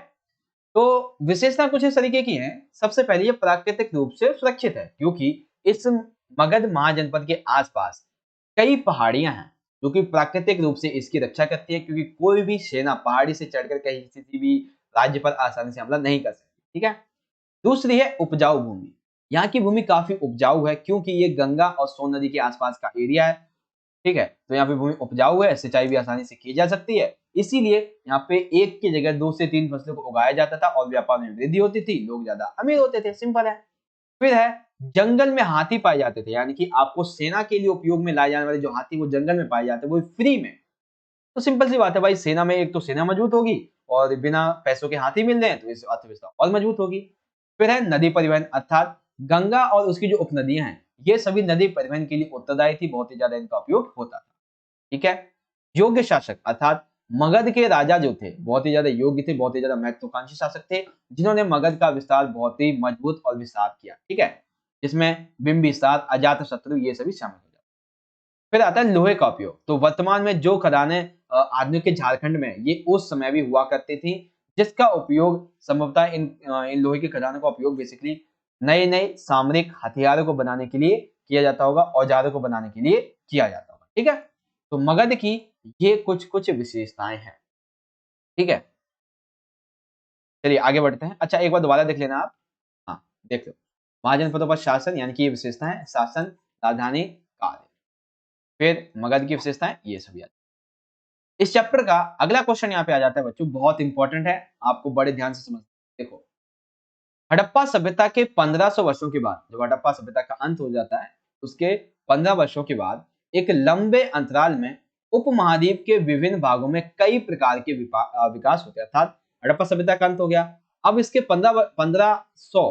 तो विशेषता कुछ इस तरीके की है। सबसे पहले ये प्राकृतिक रूप से सुरक्षित है, क्योंकि इस मगध महाजनपद के आसपास कई पहाड़ियां हैं जो कि प्राकृतिक रूप से इसकी रक्षा करती है, क्योंकि कोई भी सेना पहाड़ी से चढ़कर कहीं किसी भी राज्य पर आसानी से हमला नहीं कर सकती। ठीक है। दूसरी है उपजाऊ भूमि। यहाँ की भूमि काफी उपजाऊ है क्योंकि ये गंगा और सोन नदी के आसपास का एरिया है। ठीक है, तो यहाँ पे भूमि उपजाऊ है, सिंचाई भी आसानी से की जा सकती है, इसीलिए यहाँ पे एक की जगह 2 से 3 फसलों को उगाया जाता था और व्यापार में वृद्धि होती थी, लोग ज्यादा अमीर होते थे। सिंपल है। फिर है जंगल में हाथी पाए जाते थे, यानी कि आपको सेना के लिए उपयोग में लाए जाने वाले जो हाथी वो जंगल में पाए जाते हैं, वो फ्री में। तो सिंपल सी बात है भाई, सेना में एक तो सेना मजबूत होगी और बिना पैसों के हाथी मिल रहे हैं तो इस अर्थव्यवस्था और मजबूत होगी। फिर है नदी परिवहन, अर्थात गंगा और उसकी जो उपनदियां हैं ये सभी नदी परिवहन के लिए उत्तरदायी थी, बहुत ही ज्यादा इनका उपयोग होता था। ठीक है। योग्य शासक, अर्थात मगध के राजा जो थे बहुत ही ज्यादा योग्य थे, बहुत ही ज्यादा महत्वाकांक्षी शासक थे, जिन्होंने मगध का विस्तार बहुत ही मजबूत और विस्तार किया। ठीक है, जिसमें बिंबिसार, अजातशत्रु ये सभी शामिल हो जाते हैं। फिर आता है लोहे का उपयोग। तो वर्तमान में जो खदानें आधुनिक के झारखंड में, ये उस समय भी हुआ करती थी, जिसका उपयोग संभवतः इन लोहे की खदानों का उपयोग बेसिकली नए नए सामरिक हथियारों को बनाने के लिए किया जाता होगा, औजारों को बनाने के लिए किया जाता होगा। ठीक है, तो मगध की ये कुछ कुछ विशेषताएं हैं। ठीक है, चलिए आगे बढ़ते हैं। अच्छा, एक बार दोबारा देख लेना आप। हाँ, देख लो। महाजनपदों पर शासन, यानी कि ये विशेषताएं, शासन, राजधानी, कार्य। फिर मगध की विशेषताएं, ये सभी आती हैं। इस चैप्टर का अगला क्वेश्चन यहाँ पे आ जाता है बच्चों, बहुत इंपॉर्टेंट है, आपको बड़े ध्यान से समझना। देखो, हड़प्पा सभ्यता के 1500 वर्षों के बाद, जब हड़प्पा सभ्यता का अंत हो जाता है, उसके 15 वर्षों के बाद एक लंबे अंतराल में उपमहाद्वीप के विभिन्न भागों में कई प्रकार के विकास होते हैं। अर्थात हड़प्पा सभ्यता का अंत हो गया, अब इसके 1500,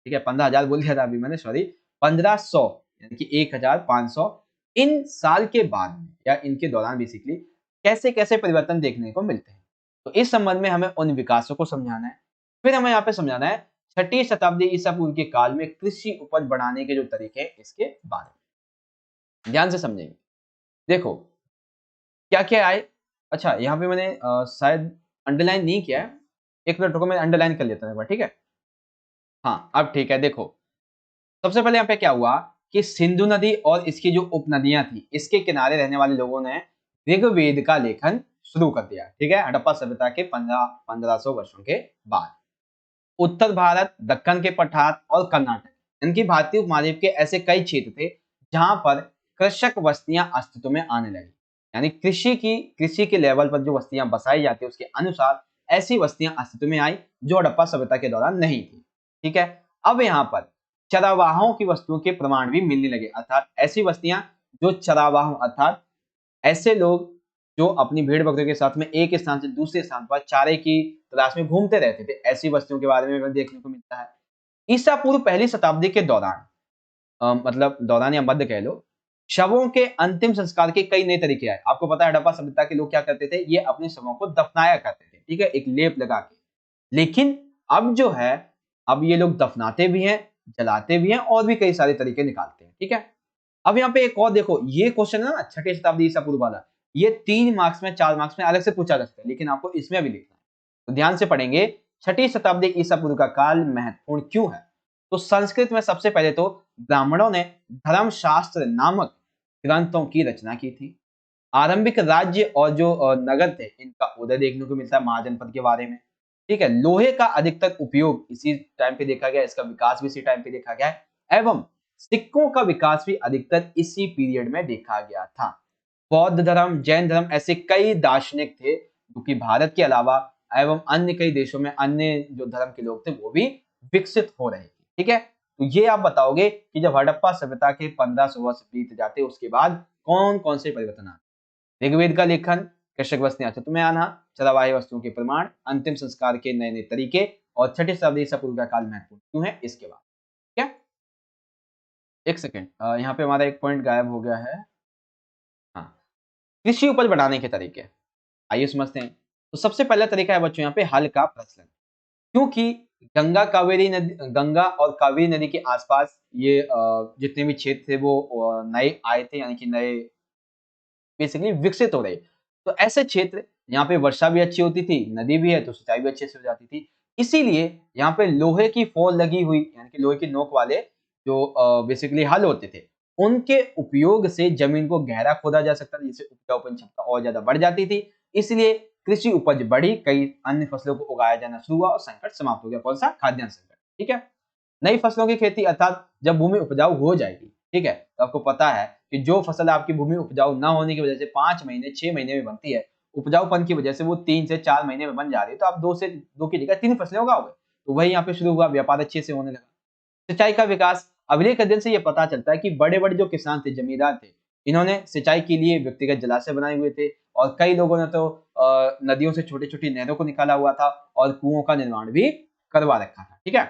ठीक है, 15,000 बोल दिया था अभी मैंने, सॉरी, 1500 यानी कि 1500, इन साल के बाद या इनके दौरान बेसिकली कैसे कैसे परिवर्तन देखने को मिलते हैं। तो इस संबंध में हमें उन विकासों को समझाना है। फिर हमें यहाँ पे समझाना है 6ठी शताब्दी ईसा पूर्व के काल में कृषि उपज बढ़ाने के जो तरीके हैं इसके बारे में ध्यान से समझेंगे। देखो क्या क्या आए। अच्छा, यहाँ पे मैंने शायद अंडरलाइन नहीं किया है, एक मिनट रुको, मैं अंडरलाइन कर लेता हूँ, ठीक है। हाँ, अब ठीक है। देखो, सबसे पहले यहाँ पे क्या हुआ कि सिंधु नदी और इसकी जो उपनदियां थी, इसके किनारे रहने वाले लोगों ने ऋग्वेद का लेखन शुरू कर दिया। ठीक है, हड़प्पा सभ्यता के 1500 वर्षों के बाद। उत्तर भारत, दक्कन के पठार और कर्नाटक, इनकी भारतीय उपमहाद्वीप के ऐसे कई क्षेत्र थे जहां पर कृषक बस्तियां अस्तित्व में आने लगी। यानी कृषि के लेवल पर जो बस्तियां बसाई जाती है उसके अनुसार ऐसी बस्तियां अस्तित्व में आई जो हड़प्पा सभ्यता के दौरान नहीं थी। ठीक है, अब यहाँ पर चरावाहों की वस्तुओं के प्रमाण भी मिलने लगे, अर्थात ऐसी बस्तियां जो चरावाहों, अर्थात ऐसे लोग जो अपनी भेड़ बकरियों के साथ में एक स्थान से दूसरे स्थान पर चारे की तलाश में घूमते रहते थे, ऐसी बस्तियों के बारे में हमें देखने को मिलता है। ईसा पूर्व पहली शताब्दी के दौरान, मतलब दौरान या मध्य कह लो, शवों के अंतिम संस्कार के कई नए तरीके आए। आपको पता है हड़प्पा सभ्यता के लोग क्या करते थे, ये अपने शवों को दफनाया करते थे, ठीक है, एक लेप लगा के। लेकिन अब जो है, अब ये लोग दफनाते भी हैं, जलाते भी हैं और भी कई सारे तरीके निकालते हैं। ठीक है, अब यहाँ पे एक और देखो, ये क्वेश्चन है ना 6ठी शताब्दी ईसा पूर्व वाला, ये 3 मार्क्स में 4 मार्क्स में अलग से पूछा जा सकता है, लेकिन आपको इसमें भी लिखना है, तो ध्यान से पढ़ेंगे। 6ठी शताब्दी ईसा पूर्व का काल महत्वपूर्ण क्यों है? तो संस्कृत में सबसे पहले तो ब्राह्मणों ने धर्मशास्त्र नामक ग्रंथों की रचना की थी। आरंभिक राज्य और जो नगर थे, इनका उदय देखने को मिलता है महाजनपद के बारे में। ठीक है, लोहे का अधिकतर उपयोग इसी टाइम पे देखा गया, इसका विकास भी इसी टाइम पे देखा गया है, एवं सिक्कों का विकास भी अधिकतर इसी पीरियड में देखा गया था। बौद्ध धर्म, जैन धर्म, ऐसे कई दार्शनिक थे जो कि भारत के अलावा एवं अन्य कई देशों में अन्य जो धर्म के लोग थे वो भी विकसित हो रहे थे। ठीक है, तो ये आप बताओगे कि जब हड़प्पा सभ्यता के 1500 वर्ष बीत जाते उसके बाद कौन कौन से परिवर्तन आते? ऋग्वेद का लेखन, कृषक बस्तियां अस्तित्व में आना, चरावाही वस्तुओं के प्रमाण, अंतिम संस्कार के नए नए तरीके और 6ठी शताब्दी ईसा पूर्व का काल महत्वपूर्ण क्यों है, इसके बाद। क्या, एक सेकेंड, यहाँ पे हमारा एक पॉइंट गायब हो गया है। हाँ, कृषि उपज बढ़ाने के तरीके, आइए समझते हैं। तो सबसे पहला तरीका है बच्चों यहाँ पे हल का प्रचलन, क्योंकि गंगा और कावेरी नदी के आसपास ये जितने भी क्षेत्र थे वो नए आए थे, यानी कि नए बेसिकली विकसित हो रहे। तो ऐसे क्षेत्र, यहाँ पे वर्षा भी अच्छी होती थी, नदी भी है तो सिंचाई भी अच्छे से हो जाती थी, इसीलिए यहाँ पे लोहे की फॉल लगी हुई, यानी कि लोहे की नोक वाले जो बेसिकली हल होते थे, उनके उपयोग से जमीन को गहरा खोदा जा सकता था, जिससे उपजाऊपन क्षमता और ज्यादा बढ़ जाती थी। इसलिए कृषि उपज बढ़ी, कई अन्य फसलों को उगाया जाना शुरू हुआ और संकट समाप्त हो गया। कौन सा? खाद्यान्न संकट। ठीक है। नई फसलों की खेती अर्थात जब भूमि उपजाऊ हो जाएगी, ठीक है, तो आपको पता है कि जो फसल आपकी भूमि उपजाऊ ना होने की वजह से 5 महीने 6 महीने में बनती है, उपजाऊपन की वजह से वो 3 से 4 महीने में बन जा रही है, तो आप 2 की जगह 3 फसलें उगाओगे। तो वही यहाँ पे शुरू हुआ, व्यापार अच्छे से होने लगा। सिंचाई का विकास, अभिलेख अध्ययन से ये पता चलता है कि बड़े-बड़े जो किसान थे, जमींदार थे, इन्होंने सिंचाई के लिए व्यक्तिगत जलाशय बनाए हुए थे और कई लोगों ने तो नदियों से छोटी-छोटी नहरों को निकाला हुआ था और कुओं का निर्माण भी करवा रखा था। ठीक है?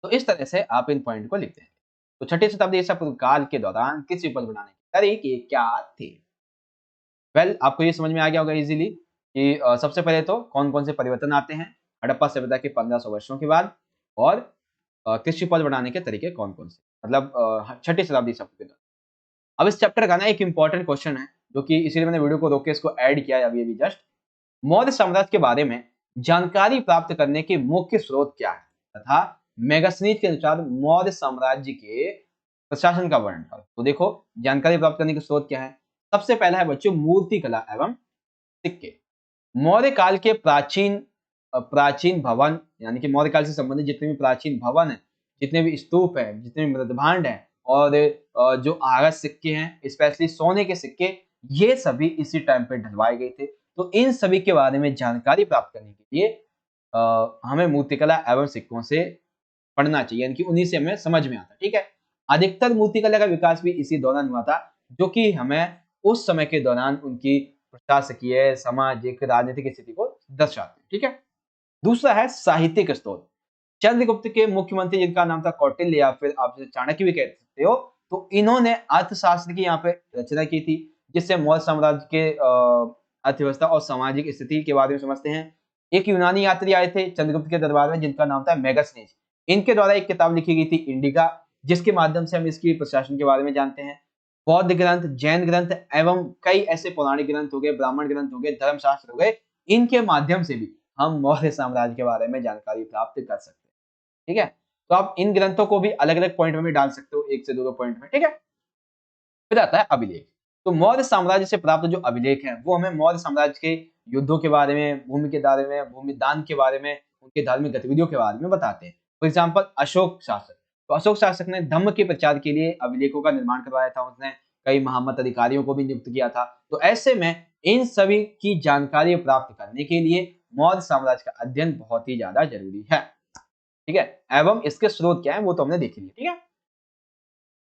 तो इस तरह से आप इन पॉइंट को लिखते हैं। तो छठी शताब्दी ईसा पूर्व काल के दौरान कृषि उपज बढ़ाने के तरीके क्या थे? आपको ये समझ में आ गया होगा इजीली कि सबसे पहले तो कौन-कौन से परिवर्तन आते हैं हड़प्पा सभ्यता के 1500 वर्षों के बाद और कृषि उपज बढ़ाने के तरीके कौन-कौन से? मतलब छठी शताब्दी ईसा पूर्व के दौरान। अब इस चैप्टर का ना एक इंपॉर्टेंट क्वेश्चन है, जो कि इसीलिए मैंने वीडियो को रोक के इसको ऐड किया है अभी-अभी जस्ट। मौर्य साम्राज्य के बारे में जानकारी प्राप्त करने के मुख्य स्रोत क्या है? तथा मेगास्थनीज के अनुसार मौर्य साम्राज्य के प्रशासन का वर्णन करो। तो देखो, जानकारी प्राप्त करने के स्रोत क्या है? सबसे पहला है बच्चों मूर्ति कला एवं सिक्के। मौर्य काल के प्राचीन भवन, यानी कि मौर्य काल से संबंधित जितने भी प्राचीन भवन हैं, जितने भी स्तूप हैं, जितने भी मृदभांड हैं और जो आगत सिक्के हैं, स्पेशली सोने के सिक्के, ये सभी इसी टाइम पे ढलवाए गए थे। तो इन सभी के बारे में जानकारी प्राप्त करने के लिए हमें मूर्तिकला एवं सिक्कों से पढ़ना चाहिए, यानी कि उन्हीं से हमें समझ में आता है। ठीक है। अधिकतर मूर्तिकला का विकास भी इसी दौरान हुआ था, जो कि हमें उस समय के दौरान उनकी प्रशासकीय, सामाजिक, राजनीतिक स्थिति को दर्शाते हैं। ठीक है। दूसरा है साहित्यिक स्रोत। चंद्रगुप्त के मुख्यमंत्री जिनका नाम था कौटिल्य या फिर आप इसे चाणक्य भी कह सकते हो, तो इन्होंने अर्थशास्त्र की यहाँ पे रचना की थी, जिससे मौर्य साम्राज्य के अर्थव्यवस्था और सामाजिक स्थिति के बारे में समझते हैं। एक यूनानी यात्री आए थे चंद्रगुप्त के दरबार में, जिनका नाम था मेगास्थनीज। इनके द्वारा एक किताब लिखी गई थी इंडिका, जिसके माध्यम से हम इसकी प्रशासन के बारे में जानते हैं। बौद्ध ग्रंथ, जैन ग्रंथ एवं कई ऐसे पौराणिक ग्रंथ हो गए, ब्राह्मण ग्रंथ हो गए, धर्मशास्त्र हो गए, इनके माध्यम से भी हम मौर्य साम्राज्य के बारे में जानकारी प्राप्त कर सकते हैं। ठीक है। तो आप इन ग्रंथों को भी अलग अलग पॉइंट में भी डाल सकते हो, एक से दो पॉइंट में। ठीक है। फिर आता है अभिलेख। तो मौर्य साम्राज्य से प्राप्त जो अभिलेख हैं, वो हमें मौर्य साम्राज्य के युद्धों के बारे में, भूमि के बारे में, भूमि दान के बारे में, उनके धार्मिक गतिविधियों के बारे में बताते हैं। फॉर एग्जाम्पल अशोक शासक, तो अशोक शासक ने धम्म के प्रचार के लिए अभिलेखों का निर्माण करवाया था। उसने कई महामत अधिकारियों को भी नियुक्त किया था। तो ऐसे में इन सभी की जानकारी प्राप्त करने के लिए मौर्य साम्राज्य का अध्ययन बहुत ही ज्यादा जरूरी है। ठीक है। एवं इसके स्रोत क्या है वो तो हमने देख लिया। ठीक है।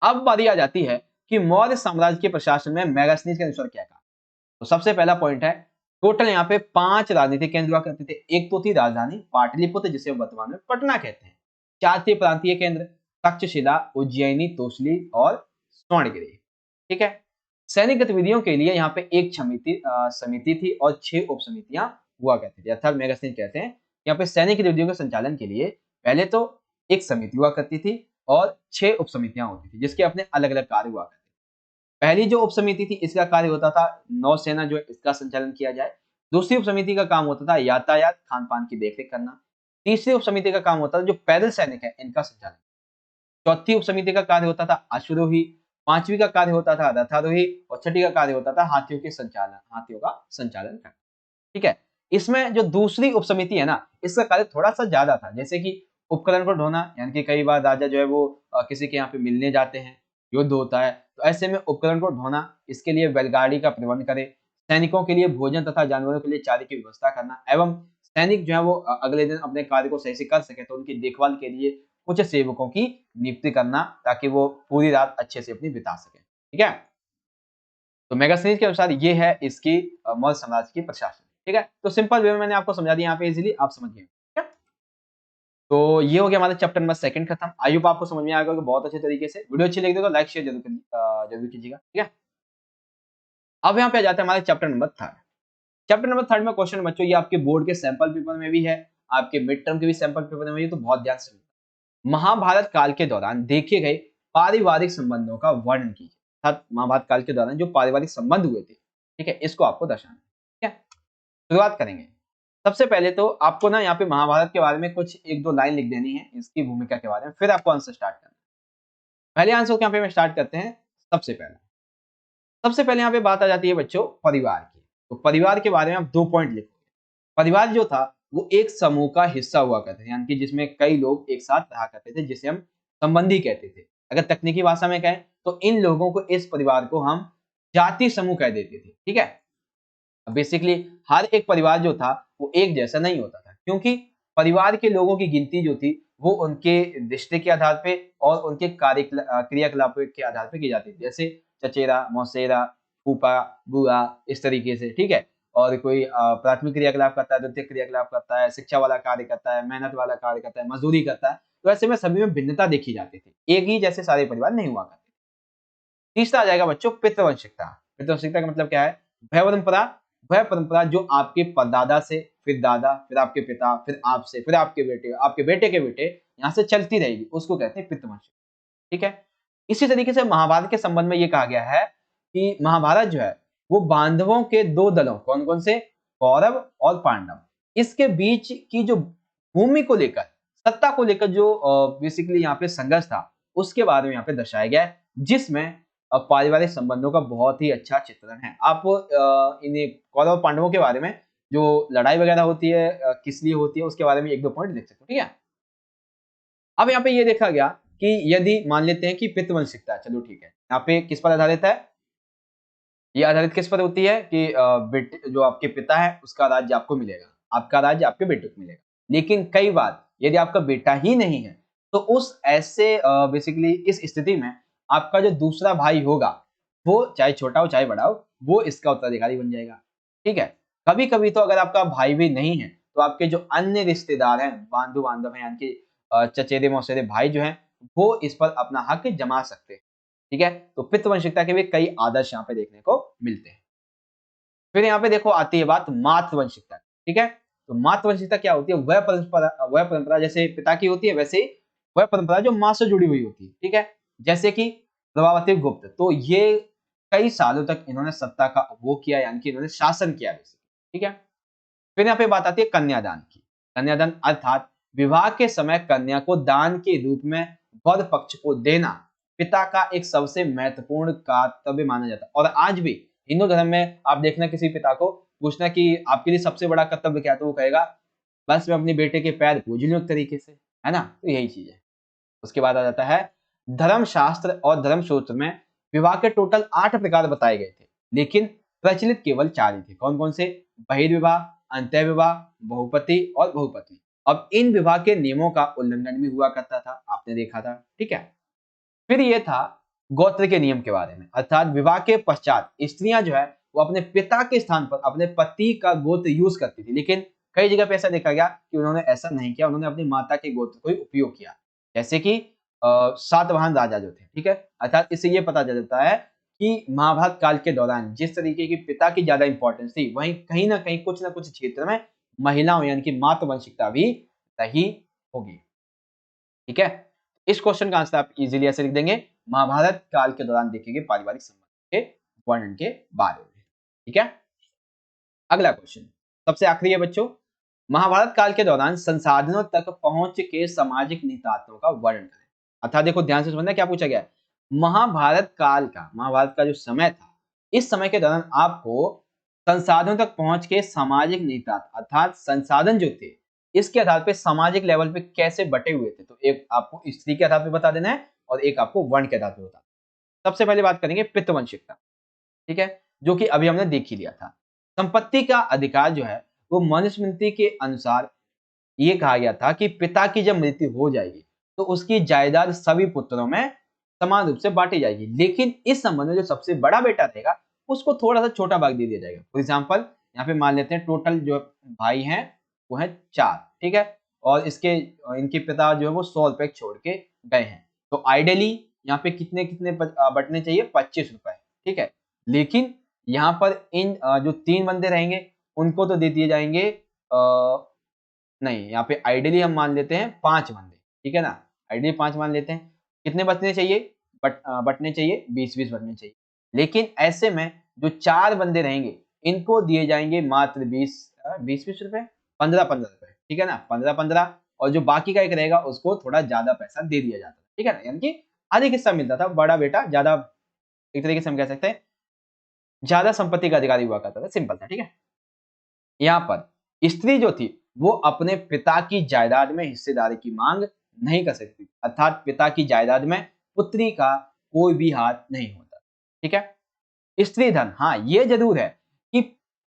अब बारी आ जाती है कि मौर्य साम्राज्य के प्रशासन में मेगास्थनीज के अनुसार क्या कहा। तो सबसे पहला पॉइंट है, टोटल यहाँ पे 5 राजनीतिक केंद्र हुआ करते थे। एक तो थी राजधानी पाटलिपुत्र, जिसे वर्तमान में पटना कहते हैं। 4 थे प्रांतीय केंद्र, तक्षशिला, उज्जैनी, तोसली और स्वर्णगिरी। ठीक है। सैनिक गतिविधियों के लिए यहाँ पे एक समिति थी और 6 उप समितियां हुआ करती थी, अर्थात मेगास्थनीज कहते हैं। यहाँ पे सैनिक गतिविधियों के संचालन के लिए पहले तो एक समिति हुआ करती थी और 6 उप समितियां होती थी, जिसके अपने अलग अलग कार्य हुआ करते थे। पहली जो उप समिति थी, इसका कार्य होता था नौसेना जो है इसका संचालन किया जाए। दूसरी उप समिति का काम होता था यातायात, खान पान की देखरेख करना। तीसरी उप समिति का काम होता था जो पैदल सैनिक है इनका संचालन। चौथी उप समिति का कार्य होता था अश्वरोही। पांचवी का कार्य होता था रथारोही और छठी का कार्य होता था हाथियों का संचालन करना। ठीक है। इसमें जो दूसरी उप समिति है ना, इसका कार्य थोड़ा सा ज्यादा था, जैसे कि उपकरण को ढोना, यानी कि कई बार राजा जो है वो किसी के यहाँ पे मिलने जाते हैं, युद्ध होता है, तो ऐसे में उपकरण को ढोना, इसके लिए बैलगाड़ी का प्रबंध करे। सैनिकों के लिए भोजन तथा जानवरों के लिए चारे की व्यवस्था करना एवं सैनिक जो है वो अगले दिन अपने कार्य को सही से कर सके, तो उनकी देखभाल के लिए कुछ सेवकों की नियुक्ति करना, ताकि वो पूरी रात अच्छे से अपनी बिता सके। ठीक है। तो मेगास्थनीज के अनुसार ये है इसकी मौर्य साम्राज्य की प्रशासन। ठीक है। तो सिंपल वे में मैंने आपको समझा दिया, यहाँ पे इजीली आप समझ गए। ठीक है। तो ये हो गया हमारा चैप्टर नंबर 2 खत्म। आई होप आपको समझ में आएगा कि बहुत अच्छे तरीके से। वीडियो अच्छी लगी तो लाइक शेयर जरूर कीजिएगा। ठीक है। अब यहाँ पे आ जाते हैं हमारे चैप्टर नंबर 3। चैप्टर नंबर 3 में क्वेश्चन बच्चों, ये आपके बोर्ड के सैंपल पेपर में भी है, आपके मिड टर्म के भी सैंपल पेपर में भी है, तो बहुत ध्यान से महाभारत काल के दौरान देखे गए पारिवारिक संबंधों का वर्णन कीजिए। अर्थात महाभारत काल के दौरान जो पारिवारिक संबंध हुए थे, ठीक है, इसको आपको दर्शाना है। ठीक है। शुरुआत करेंगे। सबसे पहले तो आपको ना यहाँ पे महाभारत के बारे में कुछ 1-2 लाइन लिख देनी है, इसकी भूमिका के बारे में, फिर आपको आंसर स्टार्ट करना है। पहले आंसर को यहाँ पे स्टार्ट करते हैं। सबसे पहले यहाँ पे बात आ जाती है बच्चों परिवार की। तो परिवार के बारे में आप 2 पॉइंट लिखोगे। परिवार जो था वो एक समूह का हिस्सा हुआ करते थे, यानी कि जिसमें कई लोग एक साथ रहा करते थे, जिसे हम संबंधी कहते थे। अगर तकनीकी भाषा में कहें तो इन लोगों को, इस परिवार को हम जाति समूह कह देते थे। ठीक है, बेसिकली हर एक परिवार जो था वो एक जैसा नहीं होता था, क्योंकि परिवार के लोगों की गिनती जो थी वो उनके रिश्ते के आधार पे और उनके क्रियाकलापों के आधार पे की जाती थी। जैसे चचेरा, मौसेरा, फूफा, बुआ, इस तरीके से। ठीक है, और कोई प्राथमिक क्रियाकलाप करता है, द्वितीय क्रियाकलाप करता है, शिक्षा वाला कार्य करता है, मेहनत वाला कार्य करता है, मजदूरी करता है। तो ऐसे में सभी में भिन्नता देखी जाती थी, एक ही जैसे सारे परिवार नहीं हुआ करते। तीसरा आ जाएगा बच्चों पितृवंशिकता। पितृवंशिकता का मतलब क्या है? वह परंपरा, वह परंपरा जो आपके परदादा से, फिर दादा, फिर आपके पिता, फिर आपसे, फिर आपके बेटे के बेटे, यहाँ से चलती रहेगी, उसको कहते हैं पितृवंशिकता। ठीक है, इसी तरीके से महाभारत के संबंध में ये कहा गया है कि महाभारत जो है वो बांधवों के दो दलों, कौन कौन से? कौरव और पांडव, इसके बीच की जो भूमि को लेकर, सत्ता को लेकर जो बेसिकली यहाँ पे संघर्ष था, उसके बारे में यहाँ पे दर्शाया गया है, जिसमें पारिवारिक संबंधों का बहुत ही अच्छा चित्रण है। आप इन कौरव पांडवों के बारे में जो लड़ाई वगैरह होती है किस लिए होती है, उसके बारे में 1-2 पॉइंट लिख सकते हो। ठीक है, अब यहाँ पे ये देखा गया कि यदि मान लेते हैं कि पितृवंशिकता है, चलो ठीक है, यहाँ पे किस पर आधारित है? ये आधारित किस पर होती है कि बेटे जो आपके पिता है उसका राज्य आपको मिलेगा, आपका राज्य आपके बेटे को मिलेगा। लेकिन कई बार यदि आपका बेटा ही नहीं है तो उस ऐसे बेसिकली इस स्थिति में आपका जो दूसरा भाई होगा, वो चाहे छोटा हो चाहे बड़ा हो, वो इसका उत्तराधिकारी बन जाएगा। ठीक है, कभी कभी तो अगर आपका भाई भी नहीं है तो आपके जो अन्य रिश्तेदार हैं, बांधु बांधव हैं, यानी कि चचेरे मौसेरे भाई जो हैं, वो इस पर अपना हक जमा सकते हैं। ठीक है, तो पितृवंशिकता के भी कई आदर्श यहाँ पे देखने को मिलते हैं। फिर यहाँ पे देखो आती है बात मातृवंशिकता। ठीक है, तो मातृवंशिकता क्या होती है? वह परंपरा जैसे पिता की होती है, वैसे ही वह परंपरा जो माँ से जुड़ी हुई होती है। ठीक है, जैसे कि प्रभावती गुप्त, तो ये कई सालों तक इन्होंने सत्ता का वो किया, यानी कि इन्होंने शासन किया। ठीक है, फिर यहाँ पे बात आती है कन्यादान की। कन्यादान अर्थात विवाह के समय कन्या को दान के रूप में वर पक्ष को देना पिता का एक सबसे महत्वपूर्ण कर्तव्य माना जाता है। और आज भी हिंदू धर्म में आप देखना, किसी पिता को पूछना कि आपके लिए सबसे बड़ा कर्तव्य क्या है, तो वो कहेगा बस मैं अपने बेटे के पैर पूज लूं एक तरीके से, है ना? तो यही चीज है। उसके बाद आ जाता है धर्मशास्त्र और धर्मसूत्र में विवाह के टोटल 8 प्रकार बताए गए थे, लेकिन प्रचलित केवल 4 ही थे। कौन कौन से? बहिर्विवाह, अंतःविवाह, बहुपति और बहुपत्नी। अब इन विवाह के नियमों का उल्लंघन भी हुआ करता था, आपने देखा था। ठीक है, फिर ये था गोत्र के नियम के बारे में, अर्थात विवाह के पश्चात स्त्रियां जो है वो अपने पिता के स्थान पर अपने पति का गोत्र यूज करती थी, लेकिन कई जगह पे ऐसा देखा गया कि उन्होंने ऐसा नहीं किया, उन्होंने अपनी माता के गोत्र को ही उपयोग किया। जैसे कि सातवाहन राजा जो थे। ठीक है, अर्थात इससे ये पता चल जाता है कि महाभारत काल के दौरान जिस तरीके की पिता की ज्यादा इंपॉर्टेंस थी, वहीं कहीं ना कुछ क्षेत्र में महिलाओं यानी कि मातृवंशिकता भी रही होगी। ठीक है, इस क्वेश्चन का आंसर आप इजीली ऐसे लिख देंगे, महाभारत काल के दौरान देखे गए पारिवारिक संबंध के वर्णन के बारे में। ठीक है, अगला क्वेश्चन सबसे आखिरी है बच्चों, महाभारत काल के दौरान संसाधनों तक पहुंच के सामाजिक निहितार्थों का वर्णन करें। अर्थात देखो ध्यान से समझना क्या पूछा गया है। महाभारत का जो समय था, इस समय के दौरान आपको संसाधनों तक पहुंच के सामाजिक निहितार्थ अर्थात संसाधन जो थे, इसके आधार पे सामाजिक लेवल पे कैसे बटे हुए थे, तो एक आपको स्त्री के आधार पे बता देना है और एक आपको वर्ण के आधार पे बता। सबसे पहले बात करेंगे पितृवंशिकता। ठीक है, जो कि अभी हमने देख ही लिया था। संपत्ति का अधिकार जो है वो मनुस्मृति के अनुसार ये कहा गया था कि पिता की जब मृत्यु हो जाएगी तो उसकी जायदाद सभी पुत्रों में समान रूप से बांटी जाएगी, लेकिन इस संबंध में जो सबसे बड़ा बेटा रहेगा उसको थोड़ा सा छोटा भाग दे दिया जाएगा। फॉर एग्जाम्पल यहाँ पे मान लेते हैं टोटल जो भाई हैं वो है 4। ठीक है, और इनके पिता जो है वो 100 रुपए छोड़ के गए हैं, तो आइडियली यहाँ पे कितने कितने बटने चाहिए? 25 रुपए। ठीक है, लेकिन यहाँ पर इन जो 3 बंदे रहेंगे उनको तो दे दिए जाएंगे नहीं, यहाँ पे आइडियली हम मान लेते हैं 5 बंदे। ठीक है ना, आइडियली 5 मान लेते हैं। कितने बचने चाहिए? बटने चाहिए 20-20 बटने चाहिए। लेकिन ऐसे में जो 4 बंदे रहेंगे इनको दिए जाएंगे मात्र 20-20 रुपए, 15-15 रुपए। ठीक है ना, 15-15, और जो बाकी का एक रहेगा उसको थोड़ा ज्यादा पैसा दे दिया जाता है। ठीक है ना, यानी कि अधिक हिस्सा मिलता था, बड़ा बेटा ज्यादा, एक तरीके से हम कह सकते हैं ज्यादा संपत्ति का अधिकारी हुआ करता था, सिंपल था, ठीक है। यहाँ पर स्त्री जो थी वो अपने पिता की जायदाद में हिस्सेदारी की मांग नहीं कर सकती, अर्थात पिता की जायदाद में पुत्री का कोई भी हाथ नहीं होता, ठीक है। स्त्री धन, हाँ ये जरूर है कि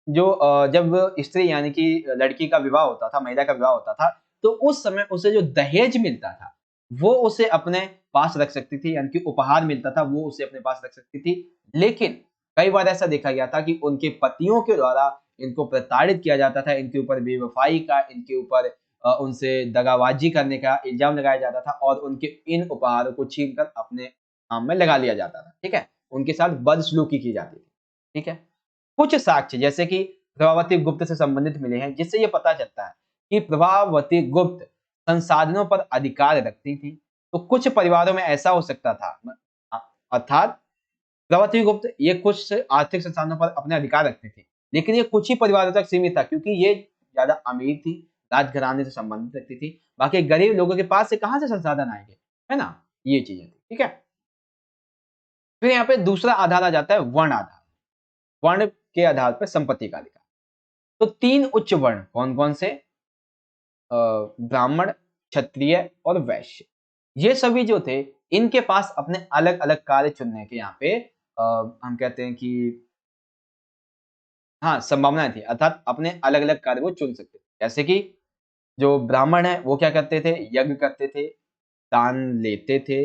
जो जब स्त्री यानी कि लड़की का विवाह होता था, महिला का विवाह होता था, तो उस समय उसे जो दहेज मिलता था वो उसे अपने पास रख सकती थी, यानी कि उपहार मिलता था वो उसे अपने पास रख सकती थी। लेकिन कई बार ऐसा देखा गया था कि उनके पतियों के द्वारा इनको प्रताड़ित किया जाता था, इनके ऊपर बेवफाई का, इनके ऊपर उनसे दगाबाजी करने का इल्जाम लगाया जाता था और उनके इन उपहारों को छीनकर अपने काम में लगा लिया जाता था, ठीक है। उनके साथ बदसलूकी की जाती थी, ठीक है। कुछ साक्ष्य जैसे कि प्रभावती गुप्त से संबंधित मिले हैं, जिससे ये पता चलता है कि प्रभावती गुप्त संसाधनों पर अधिकार रखती थी। तो कुछ परिवारों में ऐसा हो सकता था, अर्थात प्रभावती गुप्त ये कुछ आर्थिक संसाधनों पर अपने अधिकार रखती थी, लेकिन ये कुछ ही परिवारों तक सीमित था, क्योंकि ये ज्यादा अमीर थी, राजघराने से संबंधित रखती थी। बाकी गरीब लोगों के पास से कहां से संसाधन आएंगे, है ना, ये चीजें थी, ठीक है। फिर यहाँ पे दूसरा आधार आ जाता है वर्ण आधार। वर्ण के आधार पर संपत्ति का अधिकार। तो तीन उच्च वर्ण कौन कौन से, ब्राह्मण, क्षत्रिय और वैश्य, ये सभी जो थे इनके पास अपने अलग अलग कार्य चुनने के यहाँ पे हम कहते हैं कि हाँ संभावनाएं थी, अर्थात अपने अलग अलग कार्य वो चुन सकते थे। जैसे कि जो ब्राह्मण है वो क्या करते थे, यज्ञ करते थे, दान लेते थे,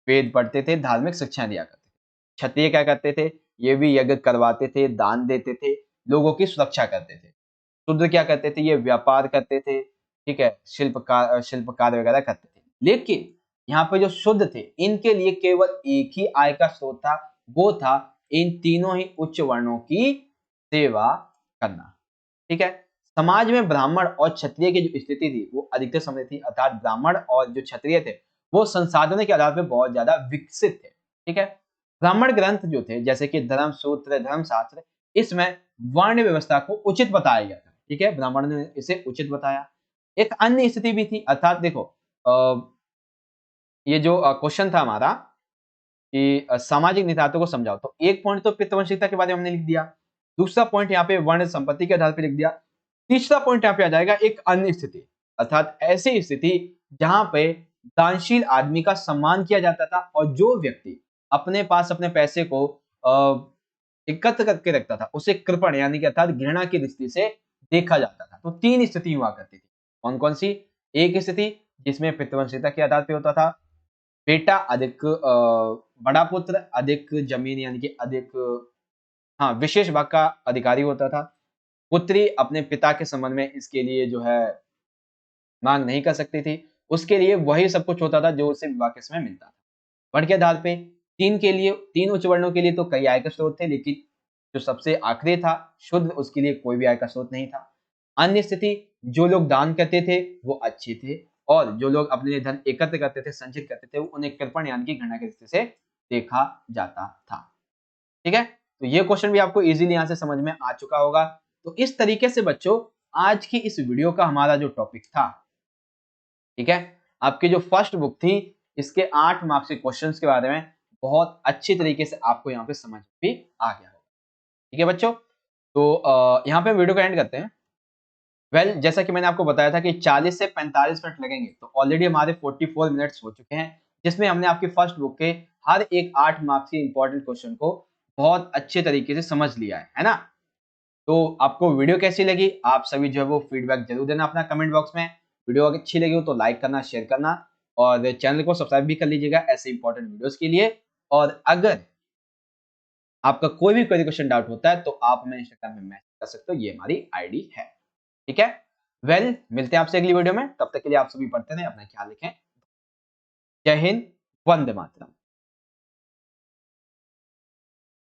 वेद पढ़ते थे, धार्मिक शिक्षा दिया करते थे। क्षत्रिय क्या करते थे, ये भी यज्ञ करवाते थे, दान देते थे, लोगों की सुरक्षा करते थे। शूद्र क्या करते थे, ये व्यापार करते थे, ठीक है, शिल्पकार वगैरह करते थे। लेकिन यहाँ पे जो शूद्र थे इनके लिए केवल एक ही आय का स्रोत था, वो था इन तीनों ही उच्च वर्णों की सेवा करना, ठीक है। समाज में ब्राह्मण और क्षत्रिय की जो स्थिति थी वो अधिकतर समय थी, अर्थात ब्राह्मण और जो क्षत्रिय थे वो संसाधनों के आधार पर बहुत ज्यादा विकसित थे, ठीक है। ब्राह्मण ग्रंथ जो थे जैसे कि धर्म सूत्र, धर्मशास्त्र, इसमें वर्ण व्यवस्था को उचित बताया गया था, ठीक है, ब्राह्मण ने इसे उचित बताया। एक अन्य स्थिति भी थी, अर्थात देखो ये जो क्वेश्चन था हमारा कि सामाजिक निहितार्थों को समझाओ, तो एक पॉइंट तो पितृवंशिकता के बारे में हमने लिख दिया, दूसरा पॉइंट यहाँ पे वर्ण संपत्ति के आधार पर लिख दिया, तीसरा पॉइंट यहाँ पे आ जाएगा एक अन्य स्थिति, अर्थात ऐसी स्थिति जहां पे दानशील आदमी का सम्मान किया जाता था और जो व्यक्ति अपने पास अपने पैसे को एकत्र करके रखता था उसे कृपण यानी कि अर्थात घृणा की दृष्टि से देखा जाता था। तो तीन स्थिति हुआ करती थी, कौन कौन सी, एक स्थिति जिसमें पितृवंशिकता के आधार पर होता था, बेटा अधिक बड़ा पुत्र अधिक जमीन यानी कि अधिक हाँ विशेष भाग का अधिकारी होता था, पुत्री अपने पिता के संबंध में इसके लिए जो है मांग नहीं कर सकती थी, उसके लिए वही सब कुछ होता था जो उसे विवाह के समय मिलता था। वर्ण के आधार पे तीन के लिए, तीन उच्च वर्णों के लिए तो कई आय के स्रोत थे, लेकिन जो सबसे आखिरी था शुद्ध, उसके लिए कोई भी आय का स्रोत नहीं था। अन्य स्थिति, जो लोग दान करते थे वो अच्छे थे और जो लोग अपने लिए धन एकत्र करते थे, संचित करते थे, उन्हें कृपण यानी कि घृणा की दृष्टि से देखा जाता था, ठीक है। तो ये क्वेश्चन भी आपको इजीली यहाँ से समझ में आ चुका होगा। तो इस तरीके से बच्चों आज की इस वीडियो का हमारा जो टॉपिक था, ठीक है, आपकी जो फर्स्ट बुक थी इसके 8 मार्क्स के क्वेश्चंस के बारे में बहुत अच्छी तरीके से आपको यहाँ पे समझ भी आ गया होगा, ठीक है बच्चों। तो यहाँ पे वीडियो को एंड करते हैं। वेल जैसा कि मैंने आपको बताया था कि 40 से 45 मिनट लगेंगे, तो ऑलरेडी हमारे 44 मिनट्स हो चुके हैं, जिसमें हमने आपकी फर्स्ट बुक के हर एक 8 मार्क्स के इंपॉर्टेंट क्वेश्चन को बहुत अच्छे तरीके से समझ लिया है ना। तो आपको वीडियो कैसी लगी, आप सभी जो है वो फीडबैक जरूर देना अपना कमेंट बॉक्स में। वीडियो अगर अच्छी लगी हो तो लाइक करना, शेयर करना और चैनल को सब्सक्राइब भी कर लीजिएगा ऐसे इंपॉर्टेंट वीडियोस के लिए। और अगर आपका कोई भी कोई क्वेश्चन डाउट होता है तो आप हमें इंस्टाग्राम में मैसेज कर सकते हो, ये हमारी आईडी है, ठीक है। वेल मिलते हैं आपसे अगली वीडियो में, तब तक के लिए आप सभी पढ़ते रहें, अपना ख्याल रखें। जय हिंद, वंदे मातरम।